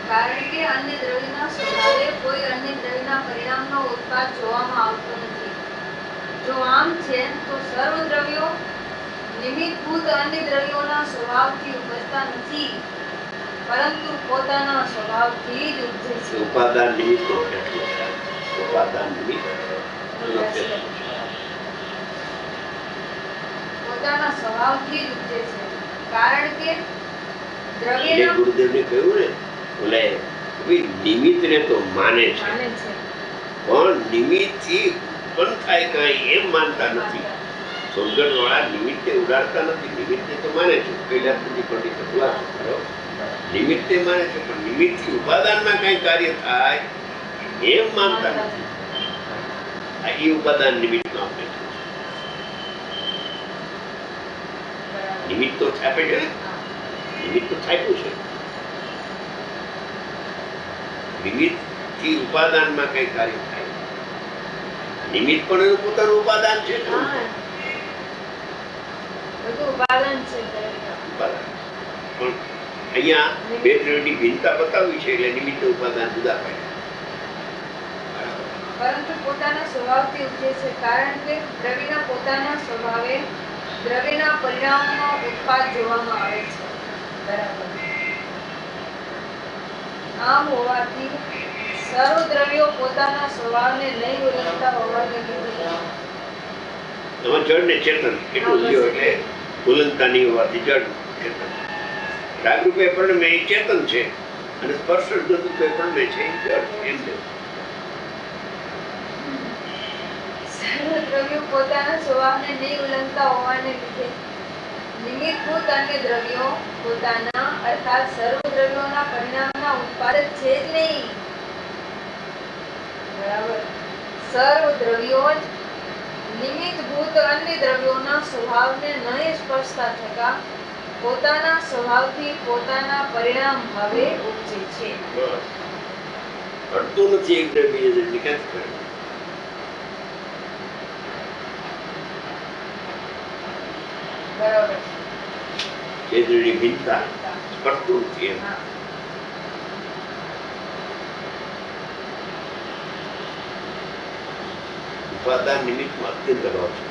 S2: કારણ કે અન્ય દ્રવ્યના સ્વભાવે કોઈ અન્ય દ્રવ્યના પરિણામનો ઉત્પાદ જોવામાં આવતો નથી. જો આમ છે તો સર્વ દ્રવ્યો નિમિત્તભૂત અન્ય દ્રવ્યોના સ્વભાવથી ઉપજતા નથી, પરંતુ પોતાના સ્વભાવથી જ ઉપજે છે.
S1: ઉપાદાન નિમિત્ત ઉપાદાન નિમિત્ત
S2: પોતાના પોતાના સ્વભાવથી જ ઉપજે છે, કારણ કે
S1: એટલે
S2: દ્રવ્યના
S1: ગુરુદેવને કહ્યું ને બોલે ભાઈ નિમિત્તને તો માને છે
S2: માને છે
S1: પણ નિમિત્તથી ઉત્પન્ન થાય કાંઈ એમ માનતા નથી. સોનગઢવાળા નિમિત્તે ઉડાડતા નથી, નિમિત્તે તો માને છે. પહેલા સુધી પંડિત ખુલાસો કર્યો, નિમિત્તે માને છે પણ નિમિત્તથી ઉપાદાનમાં કાંઈ કાર્ય થાય એમ માનતા નથી. આ એ ઉપાદાન નિમિત્તનો આપણે છે. નિમિત્ત તો છાપે છે ને, નિમિત્ત તો છાપ્યું છે. નિમિત્તથી ઉપાદાનમાં કઈ કાર્ય થાય. નિમિત્ત પણ એનું પોતાનું ઉપાદાન છે ને.
S2: હા, બધું ઉપાદાન છે દ્રવ્ય.
S1: ઉપાદાન. પણ અહીંયા બે દ્રવ્યની ભિન્નતા બતાવી છે એટલે નિમિત્ત ઉપાદાન જુદા પડે.
S2: પરંતુ પોતાના સ્વભાવથી ઉપજે છે, કારણ કે દ્રવ્યના પોતાના સ્વભાવે દ્રવ્યના પરિણામનો ઉત્પાદ જોવામાં આવે છે. બરાબર. આમ હોવાથી સર્વ દ્રવ્યો પોતાના સ્વભાવને નહીં ઓળખતા હોવાને લીધે
S1: એમાં જળ ને ચેતન એટલું જ લ્યો એટલે ઉલંગતાની હોવાથી જળ ચેતન. રાગરૂપે પરિણમે એ ચેતન છે અને સ્પર્શ રૂપે પરિણમે છે એ જળ. એમ લેવું.
S2: સર્વ દ્રવ્યો પોતાના સ્વભાવને નહીં ઉલ્લંઘતા હોવાને લીધે નિમિત્તભૂત અન્ય દ્રવ્યો પોતાના અર્થાત સર્વ દ્રવ્યોના પરિણામના ઉત્પાદક છે જ નહીં. બરાબર. સર્વ દ્રવ્યો જ નિમિત્તભૂત અન્ય દ્રવ્યોના સ્વભાવને નહીં સ્પર્શતા થતા પોતાના સ્વભાવથી પોતાના પરિણામ ભાવે ઉપજે છે.
S1: બસ. ઘટતું નથી એક દ્રવ્ય બીજા દ્રવ્યની ક્યાંથી કરે?
S2: બરાબર.
S1: બે દ્રવ્યની ભિન્નતા ઘટતું નથી એમ.
S2: હા.
S1: ઉપાદાન નિમિત્તમાં અત્યંત અભાવ છે.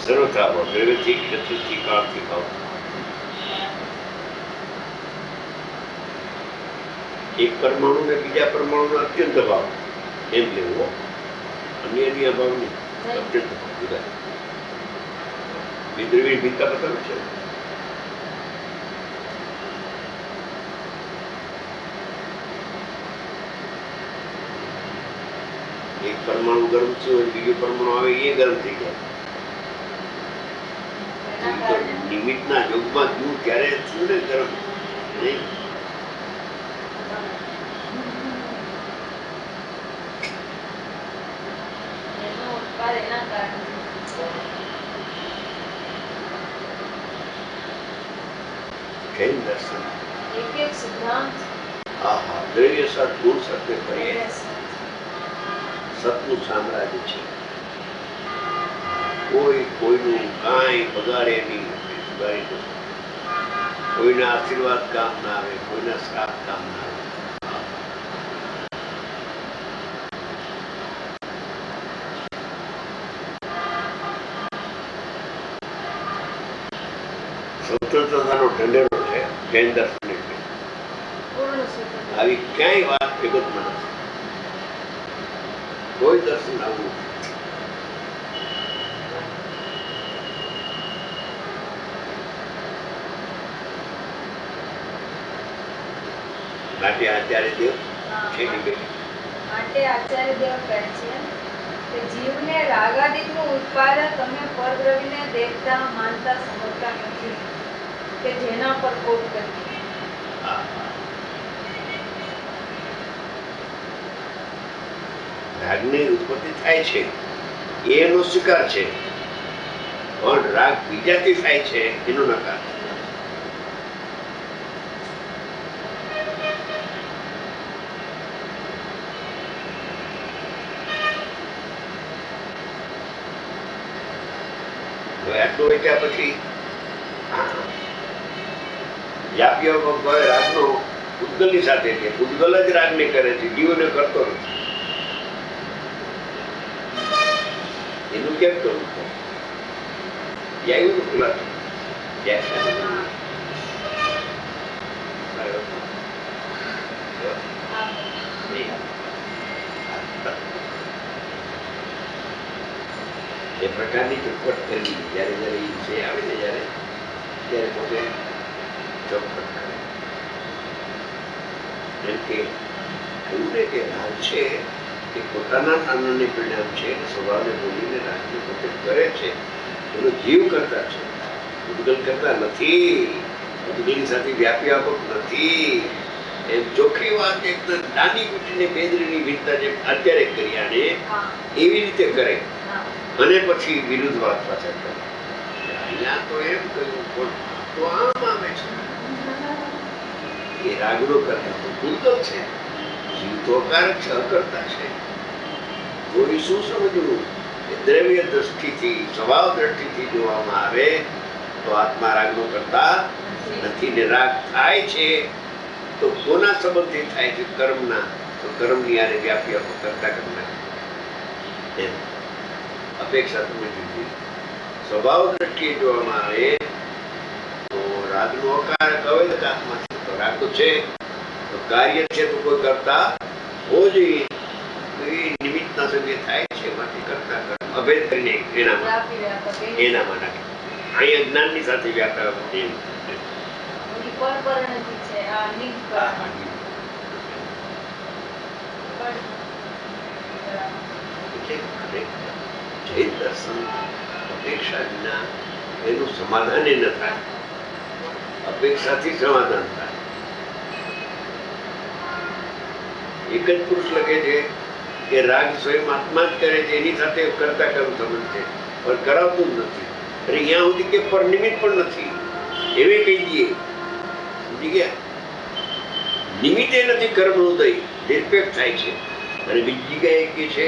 S1: સર્વથા અભાવ. દ્રવ્યથી, ક્ષેત્રથી, કાળથી ભાવ. એક પરમાણુ ને બીજા પરમાણુનો અત્યંત અભાવ એમ લેવું. અન્યની અભાવ નહીં, અત્યંત અભાવ જુદા. બે દ્રવ્યની ભિન્નતા બતાવે છે. એક પરમાણુ ગરમ થયો અને બીજો પરમાણુ આવે એ ગરમ થઈ જાય.
S2: એના કારણે
S1: નિમિત્તના યોગમાં થયું ત્યારે થયું ને ગરમ. નહીં?
S2: એનો ઉત્પાદ એના કારણે
S1: જૈન દર્શન
S2: એક એક સિદ્ધાંત
S1: આહા દ્રવ્ય સત ગુણ સત્ય કરીએ સતનું સામ્રાજ્ય છે. કોઈ કોઈનું કાંઈ બગાડે નહીં, બગાડે નહીં. કોઈના આશીર્વાદ કામ ના આવે, કોઈના શ્રાપ કામ ના આવે. સ્વતંત્રતાનો ઢંઢેરો છે જૈન દર્શન એટલે.
S2: પૂર્ણ સ્વતંત્ર.
S1: આવી ક્યાંય વાત જગતમાં નથી. કોઈ દર્શન આવું નથી. માટે આચાર્ય દેવ છે કે બે
S2: માટે આચાર્ય દેવ કહે છે કે જીવને રાગાદિકનું ઉત્પાદન તમે પરદ્રવ્યને દેવતા માનતા સમજતા નથી કે જેના પર કોપ કરી.
S1: રાગની ઉત્પત્તિ થાય છે એનો સ્વીકાર છે, પણ રાગ બીજાથી થાય છે એનો નકાર છે. હવે આટલું વાંચ્યા પછી વ્યાપ્ય રાગનો પૂતગલની સાથે છે. પૂતગલ જ રાગને કરે છે, જીવને કરતો નથી. એનું કેમ કરવું છે? આવ્યું તો ખુલાસો એ પ્રકારની ચોખવટ કરવી જ્યારે જ્યારે એ વિષય આવે ને ત્યારે પોતે ચોખવટ કરે. એમ કે એવું ને કે રાગ છે એ પોતાના આનંદને પરિણામ છે, સ્વભાવને બોલીને રાજને પોતે કરે છે, એનો જીવ કરતા છે, ઉદ્ગલ કરતા નથી, ઉદ્ગલની સાથે વ્યાપી આપક નથી. એમ ચોખ્ખી વાત એકદમ નાની કુટીને બેદરીની વિનતા જેમ અત્યારે કરી આને એવી રીતે કરે અને પછી વિરુદ્ધ વાત પાછા કરે. અહીંયા તો એમ કહ્યું પણ તો આમ આવે છે એ રાગનો કરતા તો ઉદ્ગલ છે, જીવ તો અકારક છે, અકર્તા છે. કોઈ શું સમજવું કે દ્રવ્ય દ્રષ્ટિથી સ્વભાવ દ્રષ્ટિથી જોવામાં આવે તો આત્મા રાગનો કરતા નથી ને રાગ થાય છે તો કોના સંબંધથી થાય છે? કર્મના. તો કર્મની આરે વ્યાપી આપો કરતા કરતા એમ અપેક્ષા તમે જુદી. સ્વભાવ દ્રષ્ટિએ જોવામાં આવે તો રાગનો અકારક અવૈધક આત્મા છે, તો રાગ તો છે તો કાર્ય છે તો કોઈ કરતા હો જોઈએ. એ નિમિત્તના સંગે થાય છે માટે કરતા કર્મ અભેદ કરીને એનામાં નાખે. અહીંયા જ્ઞાનની સાથે વ્યાપક એમ જૈન દર્શન અપેક્ષા વિના એનું સમાધાન ન થાય, અપેક્ષાથી સમાધાન થાય. એક જ પુરુષ લખે છે કે રાગ સ્વયં આત્મા જ કરે છે, એની સાથે કરતા કર્મ સંબંધ છે પણ કરાવતું જ નથી. અરે અહીંયા સુધી કે પર નિમિત્ત પણ નથી એવે કહી દઈએ. સમજી ગયા? નિમિત્તે નથી કર્મનો ઉદય, નિરપેક્ષ થાય છે. અને બીજી જગ્યાએ કે છે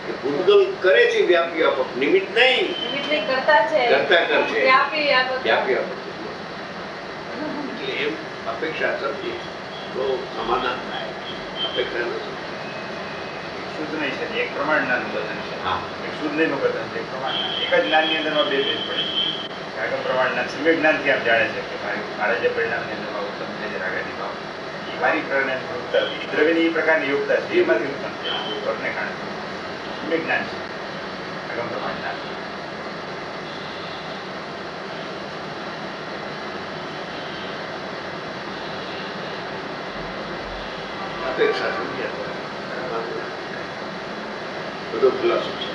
S1: કે ઉદ્ગલ કરે છે વ્યાપી આપક, નિમિત્ત નહીં, કરતા કર છે વ્યાપી આપક. એટલે એમ અપેક્ષા સમજીએ તો સમાધાન થાય. અપેક્ષા નથી.
S3: શુદ્ધ નહીં છે, એક પ્રમાણનાનું વચન છે.
S1: હા,
S3: એક શુદ્ધ નહીં વચન છે, એક પ્રમાણના. એક જ જ્ઞાનની અંદરમાં બે ભેદ પડે છે. આગમ પ્રમાણના સમ્યક જ્ઞાનથી આપ જાણે છે કે મારા જે પરિણામની અંદરમાં ઉત્તમ છે જે રાગાદી ભાવ એ મારી પ્રકારની યોગતા હતી, દ્રવ્યની એ પ્રકારની યોગતા છે, એમાંથી ઉત્પન્ન છે. વર્ગને કારણે સમ્યક જ્ઞાન છે આગમ પ્રમાણના.
S1: અપેક્ષા સમજ્યા બધો ખુલાસો છે.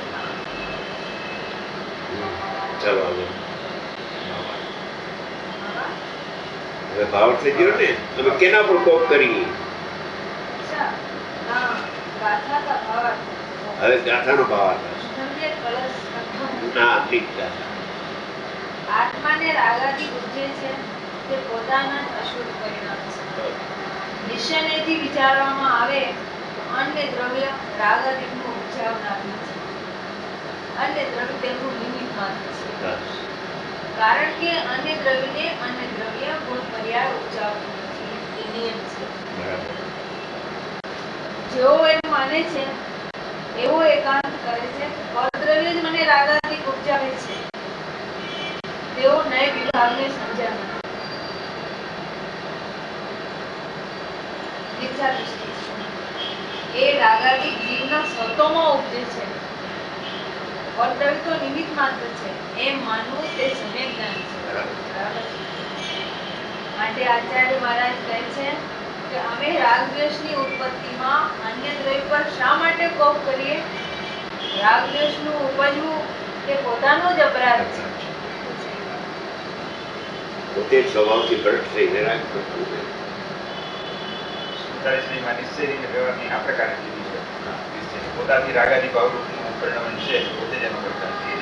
S1: ચાલો આગળ. હવે ભાવ થઈ ગયો ને, તમે કેના પર કોપ કરી? હવે ગાથાનો ભાવ
S2: આત્માને રાગાદી બુદ્ધિ છે તે પોતાના જ અશુદ્ધ પરિણામ છે. નિશ્ચયથી વિચારવામાં આવે તો અન્ય દ્રવ્ય રાગાદીનું ઉપજાવનારું છે, અન્ય દ્રવ્ય તેમનું નિમિત્ત માત્ર છે. કારણ કે અન્ય દ્રવ્યને અન્ય દ્રવ્ય ગુણ પર્યાય ઉપજાવતું નથી, એ નિયમ છે. જેઓ એમ માને છે એવો એકાંત કરે છે પરદ્રવ્ય જ મને રાગાદી ઉપજાવે છે, તેઓ નય વિભાગને સમજ્યા નથી. એ રાગાદી જીવના સ્વતોમાં ઉપજે છે, પરદ્રવ્ય તો નિમિત્ત માત્ર છે એમ માનવું તે સમ્યક જ્ઞાન છે. બરાબર. માટે આચાર્ય મહારાજ કહે છે કે અમે રાગ દ્વેષની ઉત્પત્તિમાં અન્ય દ્રવ્ય પર શા માટે કોપ કરીએ? રાગ દ્વેષનું ઉપજવું તે પોતાનો જ અપરાધ છે.
S1: પોતે સ્વભાવથી ભ્રષ્ટ થઈને રાગ કરતું હોય.
S3: 47 નિશ્ચયની વ્યવહારની આ પ્રકારે કીધી છે. નિશ્ચય પોતાથી રાગાદી ભાવરૂપનું પરિણામ છે, પોતે જ એનો કરતા છે. એ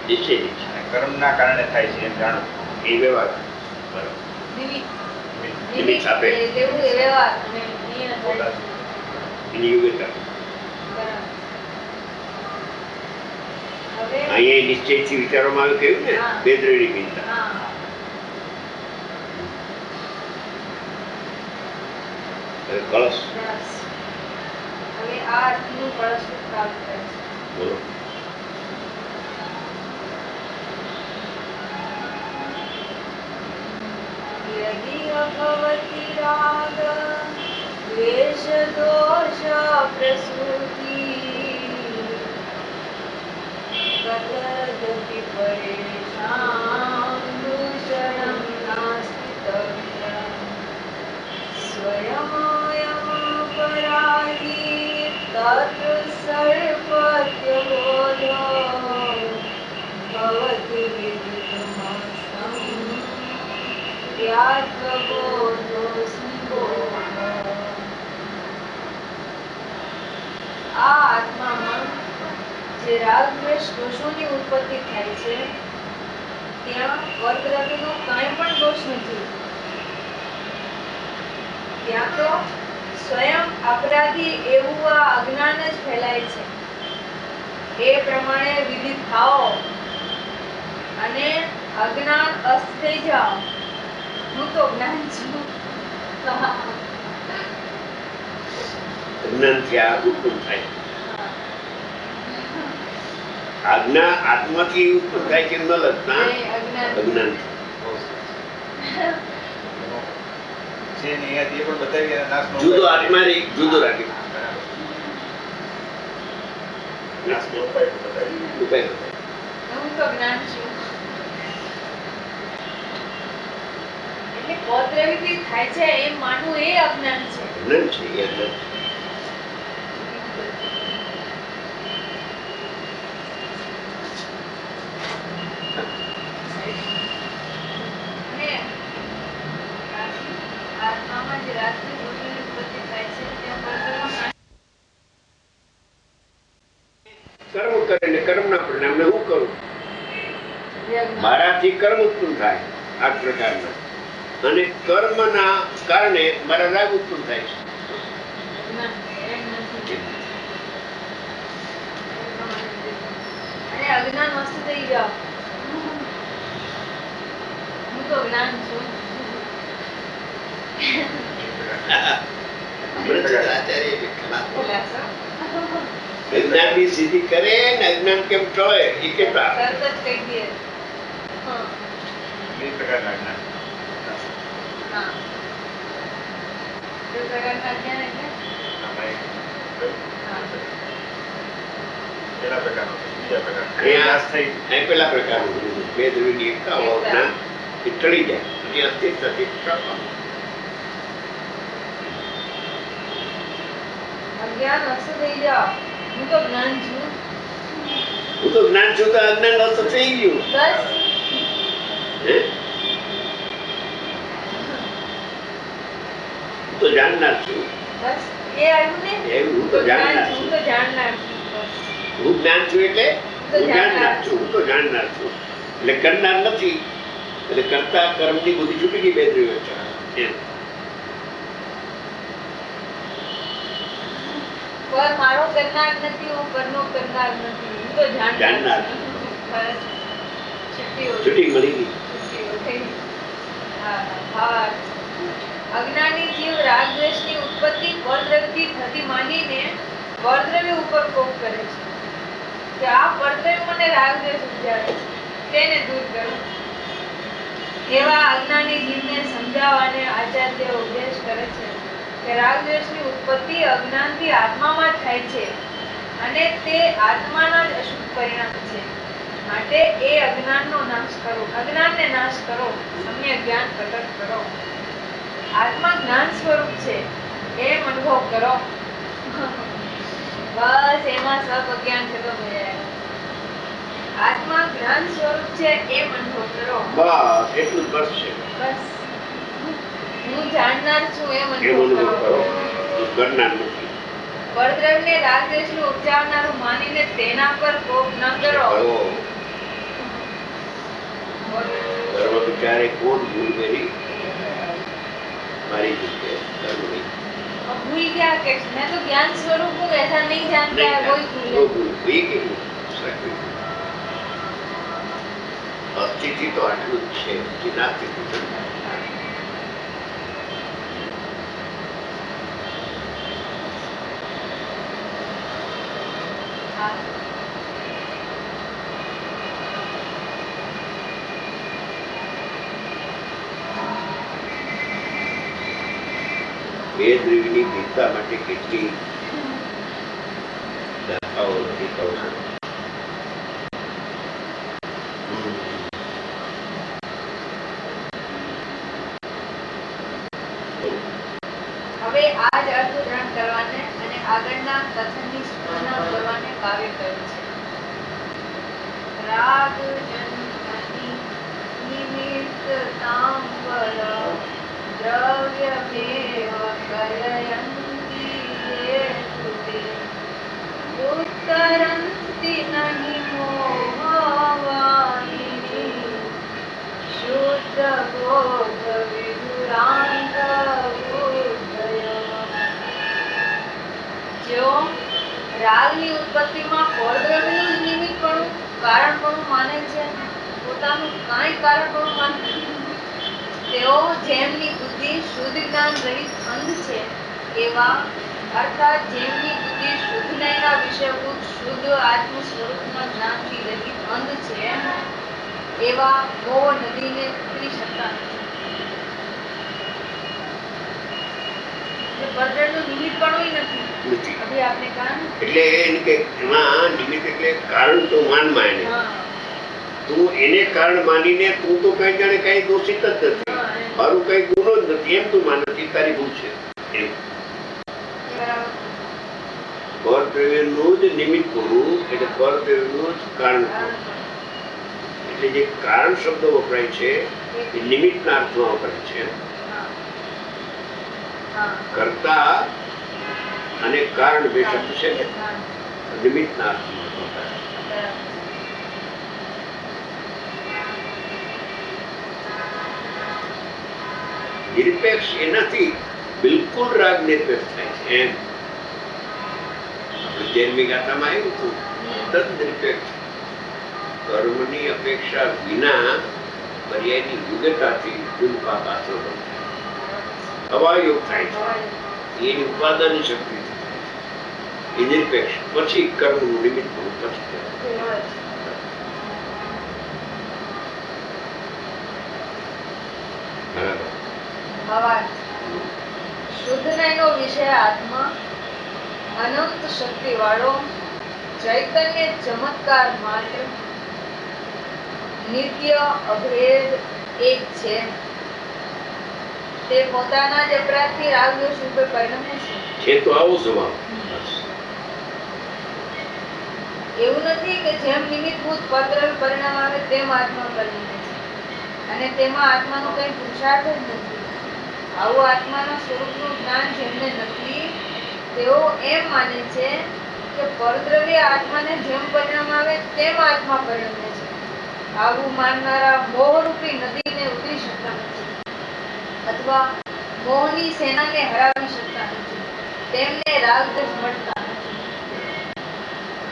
S3: નિશ્ચયની અને કર્મના કારણે થાય છે એમ જાણવું
S1: એ વ્યવહાર. બરાબર. નિમિત્ત આપે
S2: લેવું એ વ્યવહાર અને નિયમ
S3: પોતાથી.
S1: એની યોગ્યતા.
S2: બરાબર. હવે
S1: અહીંયા નિશ્ચયથી વિચારવામાં આવે કહ્યું ને, બેદરેની ચિંતા.
S2: હા,
S1: કળશ
S2: બસ. હવે આ અર્થનું કળશ પ્રાપ્ત કરે છે.
S1: બોલો.
S2: यदि अभवति राग द्वेष दोष प्रसूति તદપि પરેષાં દૂષણં નાસ્તિ તવ્યં સ્વયમયમપરાધી તત્ર સર્પત્યબોધો ભવતિ વિદિતમસ્તં યાત્વબોધોऽસ્મિ બોધ. આ આત્મામાં જે રાગ દ્વેષ દોષોની ઉત્પત્તિ થાય છે ત્યાં વર્ગરતિનો કાંઈ પણ દોષ નથી. ત્યાં તો સ્વયં અપરાધી એવું આ અજ્ઞાન જ ફેલાય છે. એ પ્રમાણે વિદિત થાઓ અને અજ્ઞાન અસ્ત થઈ જાઓ. હું તો જ્ઞાન છું.
S1: અજ્ઞાનથી આ ઉત્પન્ન થાય. આજ્ઞા આત્માથી ઉત્પન્ન થાય કે ન લગતા અજ્ઞાન.
S3: છે ને અહીંયાથી એ પણ બતાવી અને નાશનો
S1: જુદો
S3: ઉપાય.
S1: આત્મા રે જુદો રાખે
S3: નાશનો ઉપાય પણ બતાવી.
S1: ઉપાય
S2: હું તો જ્ઞાન છું. એટલે કોદ્રવિધિ થાય છે એમ માનવું એ અજ્ઞાન છે.
S1: અજ્ઞાન છે એ અજ્ઞાન.
S2: અને આત્મામાં જે રાગની દોષોની ઉત્પત્તિ થાય છે ત્યાં વર્ગનો
S1: કર્મ કરે ને કર્મના પરિણામે હું કરું.
S2: નાશ
S1: મારાથી કર્મ ઉત્પન્ન થાય આ પ્રકારના અને કર્મના કારણે મારા રાગ ઉત્પન્ન થાય છે.
S2: અને અજ્ઞાન વસ્તુ થઈ જાઓ. હું તો જ્ઞાન છું. ખુલાસો.
S1: અજ્ઞાનની સિદ્ધિ કરે ને અજ્ઞાન કેમ ટળે એ કેટલા
S2: તરત જ કહી દે. હા.
S3: બે પ્રકારના જ્ઞાન.
S2: હા. બે પ્રકારના જ્ઞાન એટલે?
S3: આમાં એક
S2: હા.
S3: પેલા પ્રકારનો બીજા પ્રકારનો.
S1: અહીંયા
S3: નાશ થઈ
S1: અહીં પેલા પ્રકારનું બે દ્રવ્યની એકતા અજ્ઞાન એ ટળી જાય પછી અસ્થિરતાથી ટળવાનું.
S2: અજ્ઞાન નષ્ટ થઈ જાઓ. હું તો જ્ઞાન છું.
S1: હું તો જ્ઞાન છું તો અજ્ઞાન નષ્ટ થઈ ગયું.
S2: બસ.
S1: હે? હું તો જાણનાર છું.
S2: બસ એ આવ્યું ને.
S1: એવું હું તો જાણનાર
S2: હું
S1: છું.
S2: તો જાણનાર છું. બસ.
S1: હું જ્ઞાન છું એટલે
S2: તો
S1: હું જાણનાર
S2: જાણનાર
S1: છું. હું તો જાણનાર છું એટલે કરનાર નથી. એટલે કરતા કર્મની બુદ્ધિ છૂટી ગઈ બે દ્રવ્ય છે. એમ.
S2: પર મારો કરનાર નથી. હું પરનો કરનાર નથી. હું તો
S1: જાણનાર.
S2: જાણનાર છું. બસ. છૂટી હો.
S1: છૂટી મળી ગઈ.
S2: છૂટી હો ગઈ. હા હા. અજ્ઞાની જીવ રાગ દ્વેષની ઉત્પત્તિ પરદ્રવ્યથી થતી માનીને પરદ્રવ્ય ઉપર કોપ કરે છે કે આ પરદ્રવ્ય મને રાગ દ્વેષ ઉપજાવે છે, તેને દૂર કરો. એવા અજ્ઞાની જીવને સમજાવવાને આચાર્ય ઉપદેશ કરે છે કે રાગ દ્વેષની ઉત્પત્તિ અજ્ઞાનથી આત્મામાં થાય છે અને તે આત્માના જ અશુભ પરિણામ છે. માટે એ અજ્ઞાનનો નાશ કરો. અજ્ઞાનને નાશ કરો. સમ્યક જ્ઞાન પ્રગટ કરો. આત્મા જ્ઞાન સ્વરૂપ છે એમ અનુભવ કરો. બસ એમાં સબ અજ્ઞાન ખતમ થઈ જાય. આત્મા જ્ઞાન સ્વરૂપ છે એમ અનુભવ કરો.
S1: બસ એટલું જ બસ છે.
S2: બસ હું જાણનાર છું એમ
S1: એમ
S2: અનુભવ
S1: અનુભવ કરો.
S2: કરો.
S1: હું કરનાર નથી.
S2: પરદ્રવ્યને રાગ દ્વેષનું ઉપજાવનારું માનીને તેના પર કોપ ન કરો.
S1: કરો. કર્મ વિચારે કોણ ભૂલ કરી મારી ભૂલ છે. કર્મ નહીં.
S2: अब भूल गया कि मैं तो ज्ञान स्वरूप हूँ, ऐसा नहीं जानता है वही भूल है.
S1: એ કેવું સાચું. અસ્થિતિ તો આટલું જ છે. નાસ્તિક
S2: हाँ.
S1: બે દ્રવ્યની ભેદતા માટે કેટલી દાખાઓ નથી કહું છું.
S2: આગળના કથનની સૂચના કરવાને કાવ્ય કહ્યું છે. રાગ જનની નિમિત્તતાં પર દ્રવ્યમેવ કલયંતિ હેતુતે ઉત્તરંતિ નહિ મોહવાહિની શુદ્ધ બોધ વિદુરાંગ ઉદય. જો રાગની ઉત્પત્તિમાં પરદ્રવ્યનું જ નિમિત્તપણું કારણપણું માને છે, પોતાનું કાંઈ કારણપણું માનતા નથી, તેઓ જેમની બુદ્ધિ શુદ્ધ જ્ઞાન રહિત અંધ છે એવા, અર્થાત જેમની બુદ્ધિ શુદ્ધ જ્ઞાનના વિષયભૂત શુદ્ધ આત્મ સ્વરૂપના જ્ઞાનથી રહિત અંધ છે એવા મોહ નદીને ઉકળી શકતા નથી. પરદ્રવ્યનું નિમિત્તપણું નથી.
S1: નથી.
S2: અભી આપને કહા ને?
S1: એટલે એને કે એમાં નિમિત્ત એટલે કારણ તો માનમાં એને.
S2: હા.
S1: તું એને કારણ માનીને તું તો કઈ જાણે કઈ દોષિત જ નથી, મારું કઈ ગુનો જ નથી એમ તું માને છે, તારી ભૂલ છે એમ.
S2: બરાબર.
S1: પરદ્રવ્યનું જ નિમિત્ત પૂરું એટલે પરદ્રવ્યનું જ કારણ પૂરું. એટલે જે કારણ શબ્દ વપરાય છે એ નિમિત્તના અર્થમાં વપરાય છે.
S2: હા. હા.
S1: કર્તા અને કારણ બે શબ્દ છે ને
S2: હા.
S1: નિમિત્તના અર્થમાં વપરાય.
S2: બરાબર.
S1: નિરપેક્ષ એનાથી બિલકુલ રાગ નિરપેક્ષ થાય છે એમ. આપણે 13મી ગાથામાં આવ્યું હતું તદ નિરપેક્ષ કર્મની અપેક્ષા વિના પર્યાયની વિગતાથી ગુણપાપ આશ્રમ અવાયોગ થાય છે. એની ઉપાદાનની શક્તિ એ નિરપેક્ષ પછી કર્મનું નિમિત્ત બહુ પછી બરાબર.
S2: ભાવાર્થ. શુદ્ધ જ્ઞાનનો વિષય આત્મા અનંત શક્તિ વાળો ચૈતન્ય ચમત્કાર માત્ર નિત્ય અભેદ એક છે. તે પોતાના જ અપરાધથી રાગદ્વેષ રૂપે પરિણમે છે.
S1: છે તો આવો સ્વભાવ.
S2: એવું નથી કે જેમ નિમિત્તભૂત પરદ્રવ્ય પરિણામ આવે તેમ આત્મા પરિણમે છે અને તેમાં આત્માનો કઈ પુરુષાર્થ જ નથી. આવું આત્માના સ્વરૂપનું જ્ઞાન જેમને નથી તેઓ એમ માને છે કે પરદ્રવ્ય આત્માને જેમ પરિણામ આવે તેમ આત્મા પરિણમે છે. આવું માનનારા મોહરૂપી નદીને ઉતરી શકતા નથી અથવા મોહની સેનાને હરાવી શકતા નથી. તેમને રાગદ્વેષ મળતા નથી.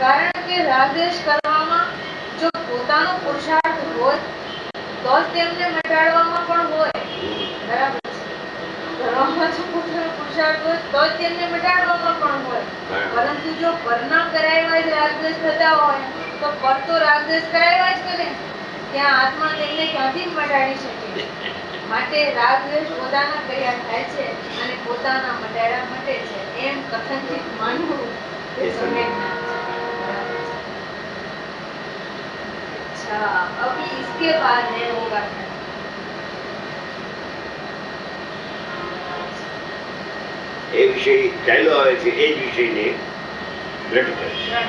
S2: કારણ કે રાગદ્વેષ કરવામાં જો પોતાનો પુરુષાર્થ હોય તો જ તેમને મટાડવામાં પણ હોય. બરાબર છે. કરવામાં જો પોતાનો પુરુષાર્થ હોય તો જ તેમને મટાડવામાં પણ હોય. પરંતુ જો પરના કરાવ્યા જ રાગદ્વેષ થતા હોય તો પર તો રાગદ્વેષ કરાવ્યા જ કરે, ત્યાં આત્મા તેમને ક્યાંથી મટાડી શકે? માટે રાગદ્વેષ પોતાના કર્યા થાય છે અને પોતાના મટાડ્યા મટે છે એમ કથનથી માનવું એ સમ્યક જ્ઞાન છે. अच्छा, अभी इसके बाद है होगा
S1: એ વિષય ચાલ્યો આવે છે એ જ વિષયને દ્રઢ કરે છે.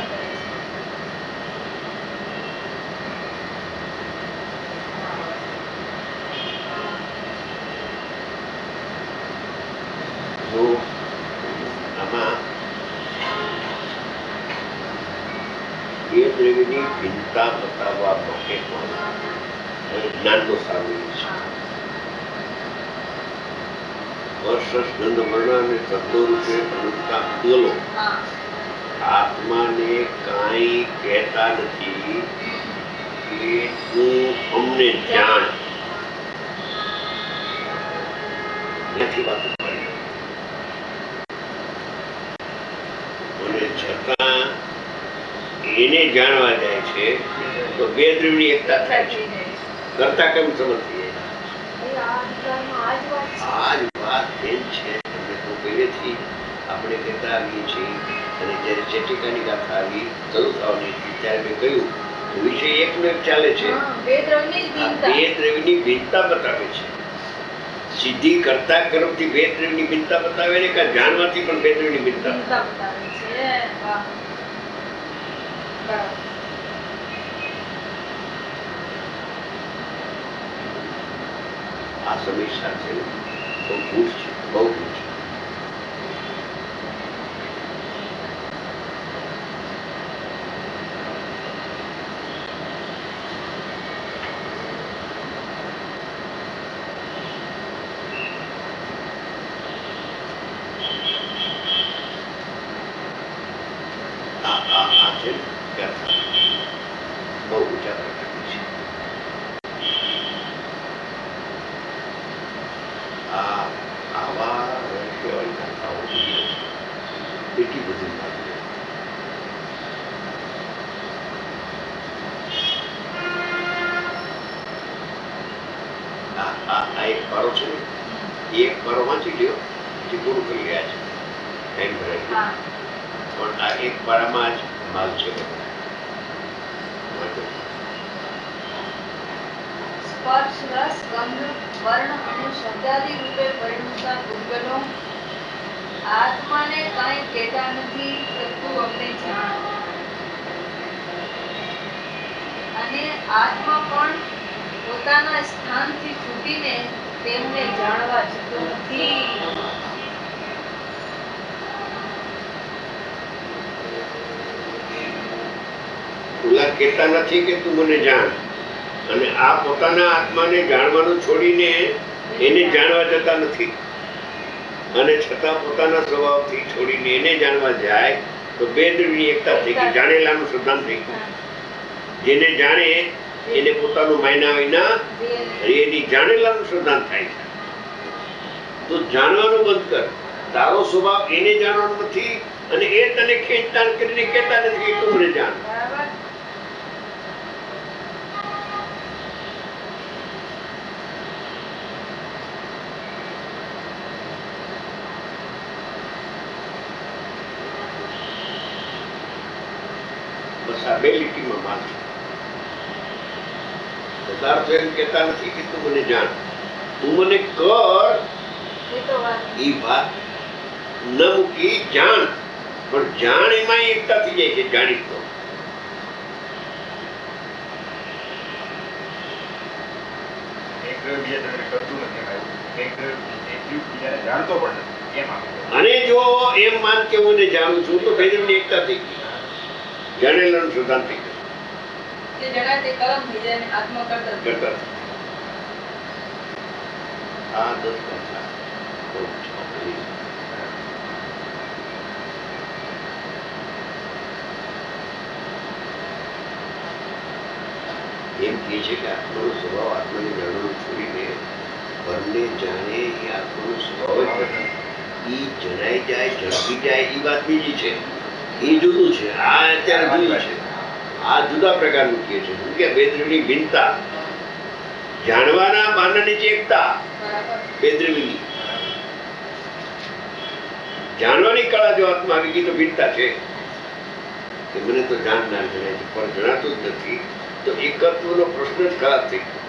S1: તો આમાં એ દ્રવ્યની ભિન્નતા બતાવવા માટે પણ જ્ઞાનનો સામેલ છે. સ્પર્શ વર્ણ અને શબ્દો રૂપે અનુભવતા ભૂલો આત્માને કાંઈ કહેતા નથી કે તું અમને જાણ. નથી વાત કરી અને છતાં એને જાણવા જાય છે તો બે દ્રવ્યની એકતા થાય છે. કરતા કેમ સમજતી આ જ વાત એમ છે. અમે તો પહેલેથી આપણે કહેતા આવીએ છીએ અને જ્યારે ચેટિકાની ગાથા આવી શરૂ થવાની હતી ત્યારે મેં કહ્યું વિષય એકનો એક ચાલે છે.
S2: બે દ્રવ્યની
S1: આ બે દ્રવ્યની ભિન્નતા બતાવે છે. સીધી કરતા કરમથી બે ત્રણની ભિન્નતા બતાવે ને કે જાણવાથી પણ બે ત્રણની ભિન્નતા
S2: ચિંતા બતાવે છે. વાહ. બરાબર.
S1: આ સમીક્ષા છે ને બહુ ગૂઢ છે, બહુ ગૂઢ છે. આ છે ને કથા બહુ ઊંચા પ્રકારની છે. આવા રહસ્યવાળી કથાઓ જોઈએ છે એટલી બધી લાગે. આ એક પારો છે ને એ એક પારો વાંચી લ્યો જે પૂરું કરી રહ્યા છે ટાઈમ ભરાય
S2: હા.
S1: પણ આ એક પારામાં જ માલ છે બધો. વાંચો.
S2: સ્પર્શ રસ ગંધ વર્ણ અને શબ્દાદી રૂપે પરિણમતા ભૂતગલો આત્માને કાંઈ કહેતા નથી કે તું અમને જાણ. અને આત્મા પણ પોતાના સ્થાનથી છૂટીને તેમને જાણવા જતો નથી.
S1: ઓલા કહેતા નથી કે તું મને જાણ, અને આ પોતાના આત્માને જાણવાનું છોડીને એને જાણવા જતા નથી, અને છતાં પોતાના સ્વભાવથી છોડીને એને જાણવા જાય તો બે દ્રવ્યની એકતા થઈ ગઈ, જાણેલાનું સિદ્ધાંત થઈ ગયું. જેને જાણે એને પોતાનું માયના વિના એની જાણેલાનું સિદ્ધાંત થાય છે. તો જાણવાનું બંધ કર. તારો સ્વભાવ એને જાણવાનો નથી અને એ તને ખેંચતાણ કરીને કહેતા નથી કે તું મને જાણ.
S2: બરાબર.
S1: બસ આ બે લીટીમાં માલ છે. પદાર્થો એમ કહેતા નથી કે તું મને જાણ, તું મને કર.
S2: એ તો વાત.
S1: એ વાત ન મૂકી જાણ, પણ જાણ એમાં એકતા થઈ જાય છે. જાણી તો
S3: એક બીજા દ્રવ્ય કરતું નથી એમાં એવું. એક બીજાને જાણતો પણ નથી એમ આવે.
S1: અને જો એમ માન કે હું એને જાણું છું તો ભેદની એકતા થઈ ગઈ, જાણેલાનું સિદ્ધાંત થઈ ગયું.
S2: તે જણાય તે કલમ થઈ જાય અને આત્મા કરતા જ.
S1: કરતા આ 10 કથા બહુ ચોપડી. એમ કહે છે કે આત્માનો સ્વભાવ આત્માને જાણવાનું છોડીને પરને જાણે એ આત્માનો સ્વભાવ જ નથી. ઈ જણાઈ જાય, ઝડપી જાય, એ વાત બીજી છે, એ જુદું છે. આ અત્યારે જુદું છે. આ જુદા પ્રકારનું કહે છે કે બે દ્રવ્યની ભિન્નતા, જાણવાના બાનાની જે એકતા
S2: બરાબર.
S1: બે દ્રવ્યની. જાણવાની કળા જો આત્મા આવી ગઈ તો ભિન્નતા છે કે મને તો જાણનાર જણાય છે પણ જણાતું જ નથી, તો એકત્વનો પ્રશ્ન જ ખરાબ થઈ ગયો.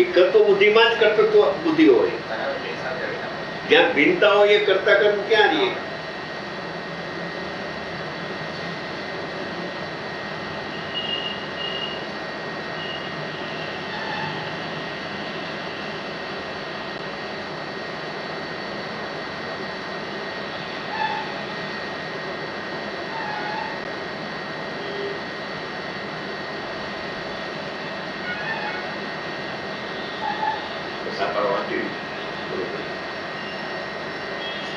S1: એકત્વ બુદ્ધિમાં જ કર્તૃત્વ બુદ્ધિ હોય,
S3: બરાબર એ સાથે આવીને
S1: જ્યાં ભિન્નતા હોય એ કરતા કર્મ ક્યાં રહીએ?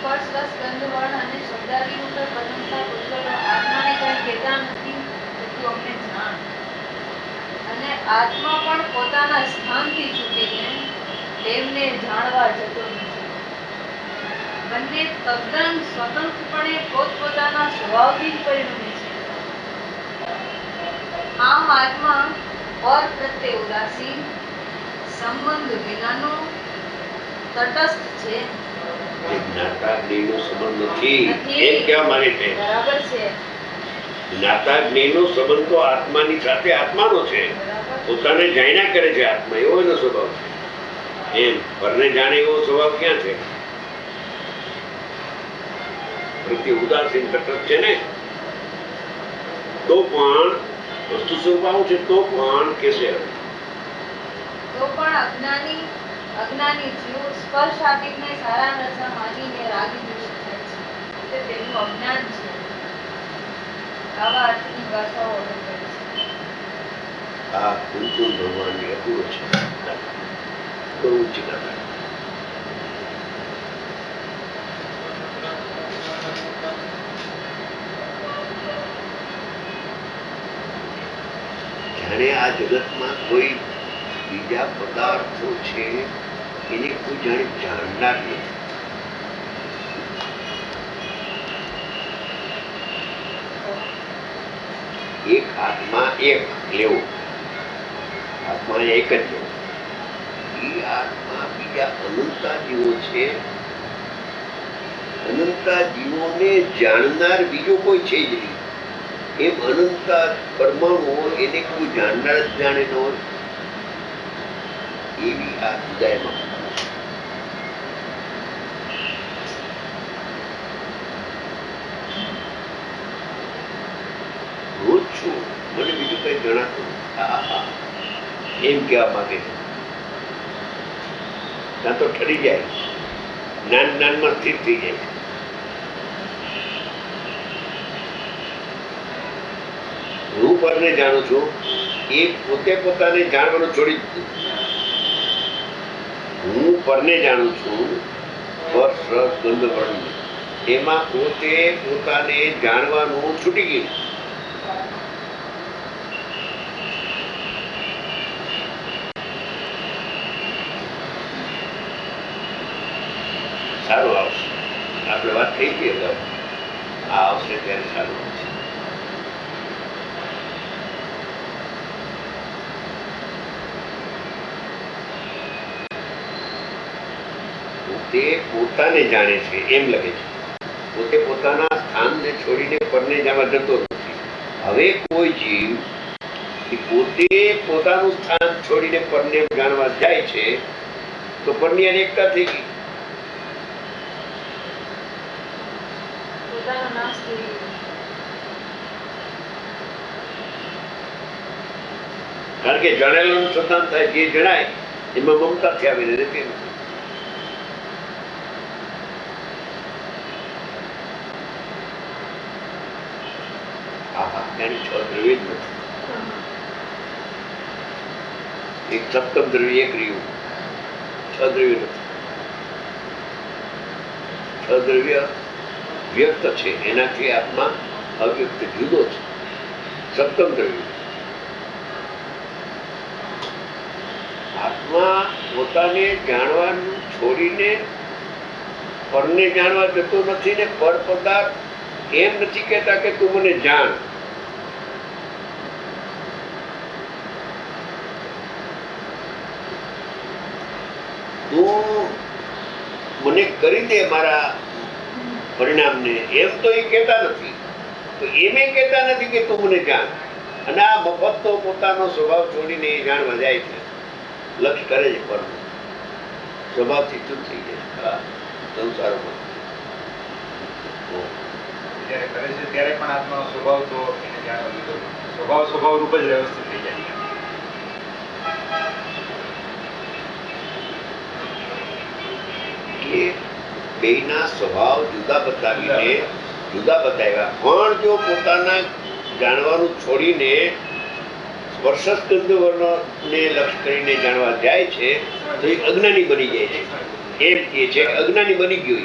S2: સ્પર્શ રસ ગંધ વર્ણ અને શબ્દાદી રૂપે પરિણમતા ભૂતગલો આત્માને કંઈ કહેતા નથી કે તું અમને જાણ. અને આત્મા પણ પોતાના સ્થાનથી છૂટીને તેમને જાણવા જતો નથી. બંને તદ્દન સ્વતંત્રપણે પોતપોતાના સ્વભાવથી જ પરિણમે છે. આમ આત્મા પર પ્રત્યે ઉદાસીન, સંબંધ વિનાનો, તટસ્થ છે.
S1: જ્ઞાતા જ્ઞેયનો સંબંધ નથી એમ કહેવા માંગે છે.
S2: બરાબર છે.
S1: જ્ઞાતા જ્ઞેયનો સંબંધ તો આત્માની સાથે આત્માનો છે.
S2: બરાબર.
S1: પોતાને જાણ્યા કરે છે આત્મા, એવો એનો સ્વભાવ છે. એમ પરને જાણે એવો સ્વભાવ ક્યાં છે? પ્રત્યે ઉદાસીન તટસ્થ છે ને, તો પણ વસ્તુ સ્વભાવ છે, તો પણ કેસે
S2: તો પણ અજ્ઞાની જીવ સ્પર્શ આપીને સારા નશા માનીને રાગી દ્વેષી થાય છે. તે તેનું અજ્ઞાન છે. આવા અર્થની ભાષાઓ અલગ કરી છે.
S1: આ કુંકુમ ભગવાનની અપૂર્વ છે, બહુ ઊંચી કથા. જાણે આ જગતમાં કોઈ બીજા પદાર્થો છે એને કોઈ જાણે જાણનાર નથી. એક આત્મા એક લેવો, આત્મા એક જ લેવો. એ આત્મા બીજા અનંતા જીવો છે, અનંતા જીવોને જાણનાર બીજો કોઈ છે જ નહીં. એમ અનંતા પરમાણુઓ એને કોઈ જાણનાર જ જાણે ન હોય, એવી આ હૃદયમાં હું જ છું, મને બીજું કઈ જણાતું નથી. એમ કહેવા માંગે છે. ત્યાં તો ઠરી જાય, જ્ઞાનમાં સ્થિર થઈ જાય. હું પરને જાણું છું, એ પોતે પોતાને જાણવાનું છોડી દીધું. હું પરને જાણું છું, સ્પર્શ રસ ગંધ વર્ણ, એમાં પોતે પોતાને જાણવાનું છૂટી ગયું. સારું આવશે. આપણે વાત થઈ ગઈ અગાઉ, આ આવશે ત્યારે સારું આવશે. પોતે પોતાને જાણે છે એમ લખે છે. પોતે પોતાના સ્થાનને છોડીને પરને જવા જતો નથી. હવે કોઈ જીવ પોતે પોતાનું સ્થાન છોડીને પરને જાણવા જાય છે તો પરની અનેકતા થઈ ગઈ.
S2: પોતાનો નાશ થઈ ગયો.
S1: કારણ કે જણેલું સંતાન થાય, જે જણાય એમાં મમતાથી આવીને રહેતી નથી. એની છ દ્રવ્ય જ નથી. એક સપ્તમ દ્રવ્ય, એક રહ્યું, છ દ્રવ્ય નથી. છ દ્રવ્ય વ્યક્ત છે, એનાથી આત્મા અવ્યક્ત જુદો છે. સપ્તમ દ્રવ્ય આત્મા પોતાને જાણવાનું છોડીને પરને જાણવા જતો નથી ને પર પદાર્થ એમ નથી કહેતા કે તું મને જાણ. તું મને કરી દે મારા પરિણામને, એમ તો એ કહેતા નથી. તો એમ એ કહેતા નથી કે તું મને જાણ. અને આ મફતનો પોતાનો સ્વભાવ છોડીને એ જાણવા જાય છે, લક્ષ કરે છે પર સ્વભાવથી ચૂપ થઈ જાય સંસારમાં.
S3: જ્યારે કરે છે ત્યારે પણ આત્માનો સ્વભાવ તો એને જાણવા દીધો, સ્વભાવ રૂપ જ વ્યવસ્થિત થઈ જાય.
S1: કે બેયના સ્વભાવ જુદા બતાવ્યા, પણ જો પોતાના જાણવાનું છોડીને સ્પર્શસ્કંદ વર્ણને લક્ષ કરીને જાણવા જાય છે તો એ અજ્ઞાની બની જાય છે. એમ કહે છે કે અજ્ઞાની બની ગયો.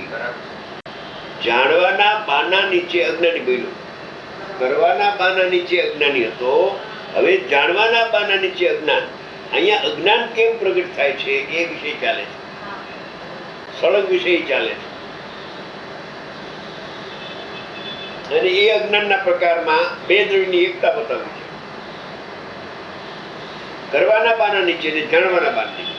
S1: જાણવાના બાના નીચે અજ્ઞાની બન્યો, કરવાના બાના નીચે અજ્ઞાની હતો, હવે જાણવાના બાના નીચે અજ્ઞાન. અહીંયા અજ્ઞાન કેમ પ્રગટ થાય છે એ વિષય ચાલે છે, સળંગ વિષય ચાલે છે. અને એ અજ્ઞાનના પ્રકારમાં બે દ્રવ્યની એકતા બતાવી છે, કરવાના બાના નીચે ને જાણવાના બાના નીચે.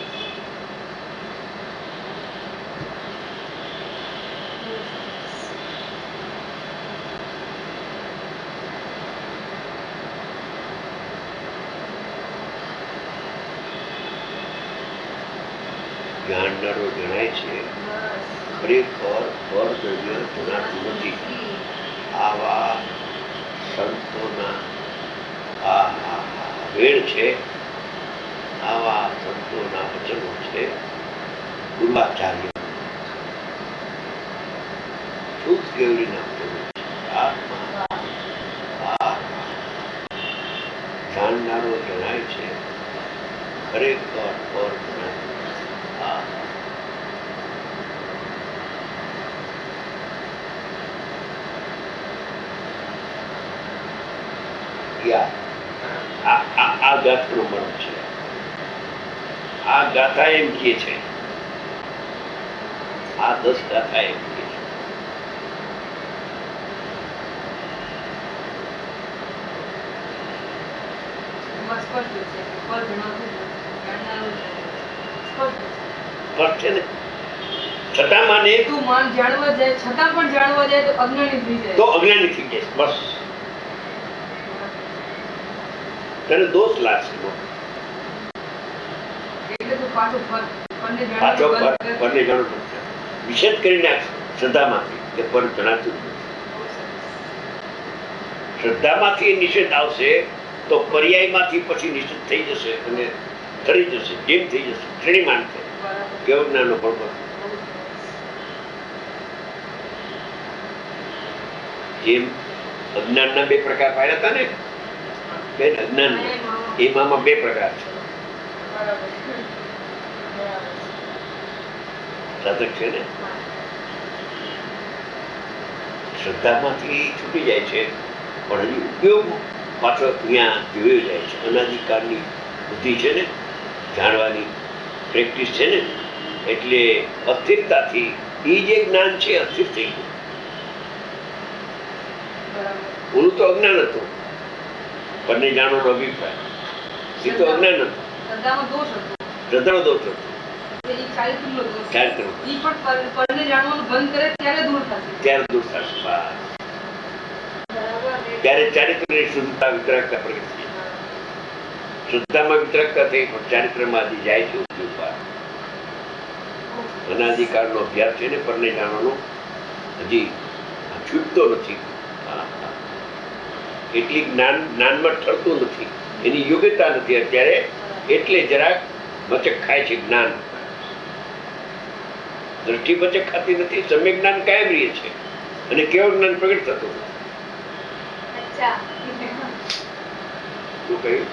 S1: જાણનારો જણાય છે, ખરેખર પરદ્રવ્ય જણાતું નથી. આવા સંતોના વેણ છે, આવા સંતોના વચનો છે. પૂર્વાચાર્ય શુદ્ધ કેવડીના વચનો છે. જાણનારો જણાય છે, ખરેખર પર જણાતું આ ગાથાનો મર્મ છે. આ ગાથા એમ કે છે, આ 10 ગાથા એમ કે છે. સ્પષ્ટ છે ને, છતાં માને
S2: તું માન જાણવા જાય છતાં પણ જાણવા જાય તો અજ્ઞાની થઈ જાય.
S1: તો અજ્ઞાની થઈ જાય. બસ તને દોષ લાગશે.
S2: એટલે તું પાછો પરને
S1: પાછો
S2: જાણવાનું બંધ કર.
S1: પરને જાણવું પડશે. નિષેધ કરી નાખશે શ્રદ્ધામાંથી કે પર જણાતું જ નથી. શ્રદ્ધામાંથી નિષેધ આવશે તો પર્યાયમાંથી પછી નિષેધ થઈ જશે અને ઠરી જશે. જેમ થઈ જશે શ્રેણીમાન છે
S2: બરાબર.
S1: કેવું જ્ઞાનનો પડતો. જેમ અજ્ઞાનના 2 પ્રકાર પાડ્યા હતા ને બેન, અજ્ઞાન એમાં 2 પ્રકાર છે.
S2: બરાબર.
S1: સાધક છે ને શ્રદ્ધામાંથી છૂટી જાય છે પણ હજી ઉપયોગ પાછો ત્યાં જોયો જાય છે. અનાદિકાળની બુદ્ધિ છે ને, જાણવાની પ્રેક્ટિસ છે ને, એટલે અસ્થિરતાથી એ જે જ્ઞાન છે અસ્થિર થઈ ગયું.
S2: બરાબર.
S1: ઓલું તો અજ્ઞાન હતું, પરને જાણવાનો અભિપ્રાય. એ તો અજ્ઞાન હતું,
S2: શ્રદ્ધામાં દોષ હતો.
S1: શ્રદ્ધાનો દોષ હતો.
S2: એ ચારિત્રનો દોષ.
S1: ચારિત્ર
S2: ઈ પણ પરને જાણવાનું બંધ કરે ત્યારે દૂર થશે.
S1: ત્યારે દૂર થશે. બસ.
S2: બરાબર.
S1: ત્યારે ચારિત્રની શુદ્ધતા વિતરાગતા પ્રગટ થઈ. શુદ્ધતામાં વિતરાગતા થઈ પણ ચારિત્રમાં હજી જાય છે ઉપયોગ બહાર. અનાદિકાળનો અભ્યાસ છે ને પરને જાણવાનો હજી છૂટતો નથી. એટલી જ્ઞાનમાં ઠરતું નથી, એની યોગ્યતા નથી અત્યારે, એટલે જરાક બચક ખાય છે જ્ઞાન. દ્રષ્ટિ બચક ખાતી નથી, સમ્યક જ્ઞાન કાયમ રહે છે અને કેવળ જ્ઞાન પ્રગટ થતું નથી.
S2: અચ્છા.
S1: શું કહ્યું?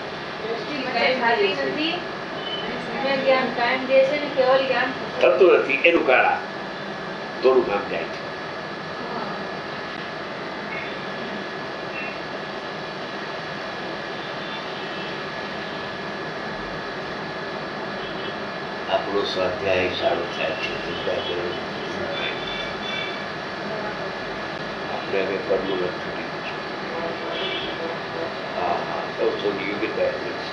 S2: દ્રષ્ટિ કાયમ ખાતી નથી અને સમ્યક જ્ઞાન કાયમ રહે છે ને કેવલ જ્ઞાન
S1: થતું નથી. એનું કારણ થોડું કામ જાય છે. આપણો સ્વાધ્યાય સારો થાય છે. આપણે હવે કર્મનો છૂટી ગયું છે. સૌથી યોગ્યતા એની છે.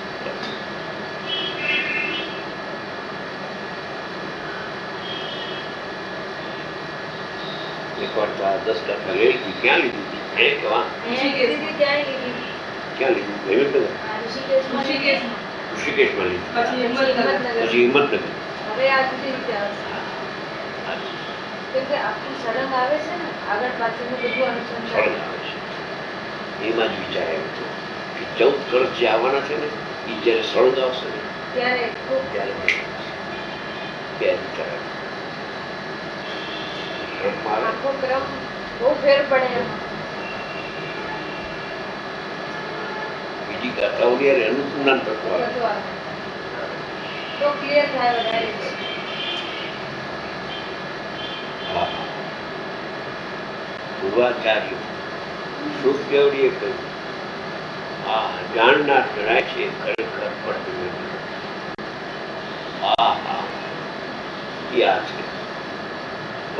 S1: એક વાર તો આ 10 ટકા લઈ લીધી. ક્યાં લીધી? ક્યાં લીધું? હિંમતનગર. ઋષિકેશમાં લીધી.
S2: પછી હિંમતનગર.
S1: પછી હિંમતનગર.
S2: હવે આ જુદી રીતે આવશે. કેમ કે આખું સળંગ આવે છે ને, આગળ પાછળનું બધું અનુસંધાન.
S1: સળંગ આવે છે. એમાં જ વિચાર આવ્યો હતો કે 14 કળશ જે આવવાના છે ને એ જયારે સળંગ આવશે ને
S2: ત્યારે ખૂબ
S1: ત્યારે બે વિચાર આવ્યો. ક્રમમાં આવે.
S2: આખો ક્રમ બહુ ફેર પડે એમાં.
S1: બીજી ગાથાઓની હારે અનુસંધાન તત્વ આવે.
S2: બધું આવે. તો ક્લિયર થાય વધારે.
S1: પૂર્વાચાર્ય શુદ્ધ કેવડીએ કહ્યું, જાણનાર જણાય છે ખરેખર પડતું.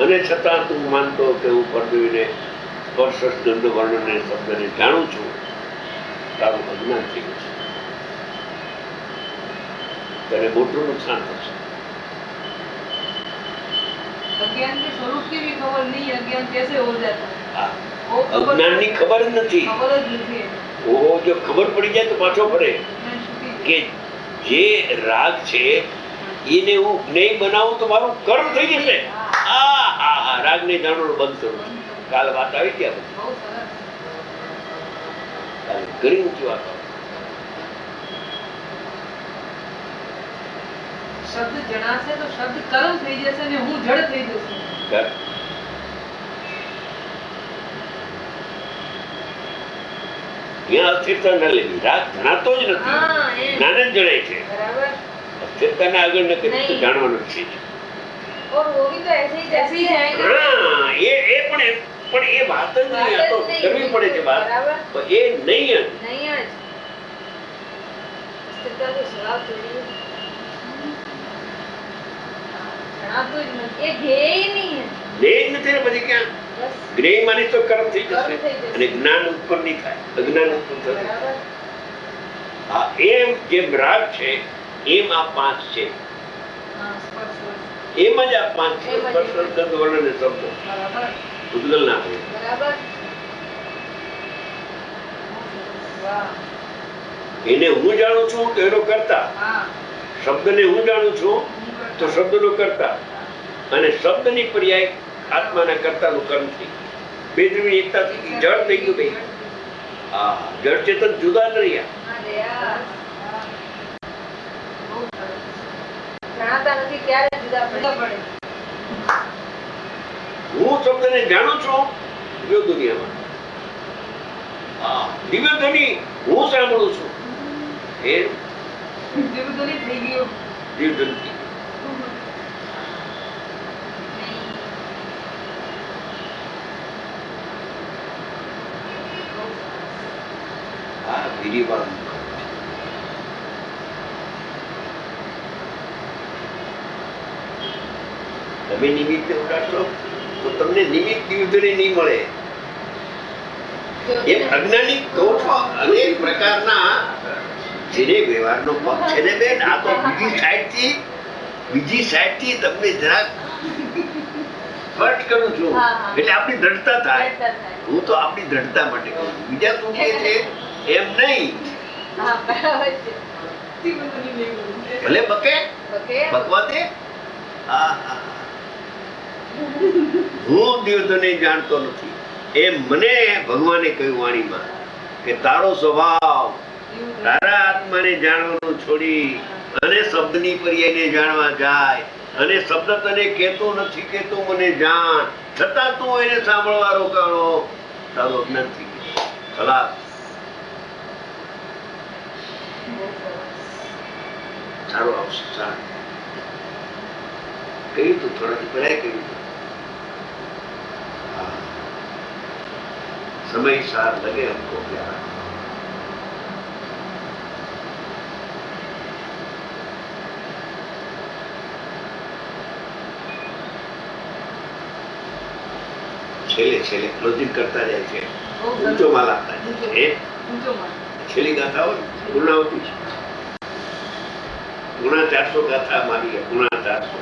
S1: અને છતાં તું માનતો કે હું પરદેવીને સ્પર્શ ગંધ વર્ણને શબ્દને જાણું છું, તારું અજ્ઞાન થઈ ગયું છે. તેને મોટું નુકસાન થશે.
S2: अज्ञान के स्वरूप की भी खबर नहीं, अज्ञान कैसे हो जाता है
S1: અજ્ઞાનની ખબર જ નથી.
S2: खबर જ નથી.
S1: ઓહો, જો ખબર પડી જાય તો પાછો ફરે
S2: अज्ञान छूटी
S1: કે જે રાગ છે એને હું જ્ઞેય બનાવું તો મારું કર્મ થઈ જશે. રાગને જાણવાનું બંધ કરું. કાલ વાત આવી હતી આપણે.
S2: બહુ સરસ.
S1: કાલે ઘણી ઊંચી વાત આવી.
S2: શબ્દ જણાશે તો શબ્દ કર્મ થઈ જશે ને હું જડ થઈ જશે.
S1: ત્યાં અસ્થિરતા ન લેવી. રાગ જણાતો જ નથી,
S2: હા, એમ.
S1: જ્ઞાન જ જણાય છે.
S2: બરાબર.
S1: અસ્થિરતાને આગળ ન કરી તો
S2: નહીં.
S1: જાણવાનું જ છે.
S2: और वो भी तो ऐसे ही जाएगा.
S1: હા, એ પણ એ વાત જ નહીં. આ તો
S2: વાત જ નહીં.
S1: કરવી પડે છે વાત.
S2: બરાબર.
S1: પણ એ નહીં જ.
S2: नहीं आज स्थिरता तो स्वभाव थोड़ी है. जनातो જ નથી. એ ધ્યેય નહીં है.
S1: જ્ઞેય જ નથી ને પછી ક્યાં
S2: બસ.
S1: જ્ઞેય માની તો કર્મ થઈ
S2: કર્મ
S1: જશે
S2: થઈ જશે.
S1: અને જ્ઞાન ઉત્પન્ન નહીં થાય, અજ્ઞાન ઉત્પન્ન થશે.
S2: બરાબર.
S1: આ એમ જેમ રાગ છે એમ આ પાંચ છે.
S2: હા, સ્પર્શ.
S1: એમ જ આ પાંચ છે.
S2: એમ જ.
S1: સ્પર્શ, ગંધ, વર્ણ અને શબ્દ.
S2: બરાબર.
S1: ઉદ્ગલ ના હોય.
S2: બરાબર. વાહ.
S1: એને હું જાણું છું તો એનો કરતા,
S2: હા.
S1: શબ્દને હું જાણું છું તો શબ્દનો કરતા, અને શબ્દની પર્યાય આત્માના કર્તાનું કર્મ થઈ ગયું. બે દ્રવ્ય એકતા થઈ ગઈ. જળ થઈ ગયું. બે જળ ચેતન જુદા જ રહ્યા.
S2: હા, દયા. બહુ સરસ. જણાતા નથી ત્યારે જુદા પડે.
S1: હું શબ્દને જાણું છું દિવ્ય દુનિયામાં. દિવ્ય ધ્વનિ હું સાંભળું છું એ
S2: જેવું તો નહીં થઈ ગયું.
S1: દિવ્ય ધ્વનિ થઈ ગયું. આ વિરિવામ. તમે નિમિત્તે ઉડાડશો તો તમને નિમિત્ત દિવ્ય ધ્વનિ નહીં મળે. એમ અજ્ઞાની કહું છો અનેક પ્રકારના જેને વ્યવહારનો પગ છે ને બેન, આ તો બીજી સાઈડથી તમને જરાક સ્પષ્ટ કરું છું.
S2: હા, હા.
S1: એટલે આપણી દ્રઢતા થાય.
S2: દ્રઢતા થાય.
S1: હું તો આપણી દ્રઢતા માટે કહું છું. બીજા શું કહે છે એમ નહીં.
S2: હા, બરાબર છે.
S1: ભલે બકે
S2: ઓકે.
S1: બકવા દે. હું દિવ્યને જાણતો નથી એમ મને ભગવાને કહ્યું વાણીમાં કે તારો સ્વભાવ તારા આત્માને જાણવાનું છોડી અને શબ્દની પર્યાયને જાણવા જાય, અને શબ્દ તને કહેતો નથી કે તું મને જાણ, છતાં તું એને સાંભળવા રોકાણો. તારું અજ્ઞાન થઈ ગયું. ખલાસ. સારો આવશે. સારું કહ્યું તું, થોડાથી પહેલા કહ્યું તું. समय सार लगे हमको प्यारा. છેલ્લે ક્લોઝિંગ કરતા જાય છે. ઊંચો માલ આપતા જાય છે. છેલ્લી ગાથા હોય પૂર્ણાવતી છે. ગુણા 400 ગાથા મારી. ગુણા 400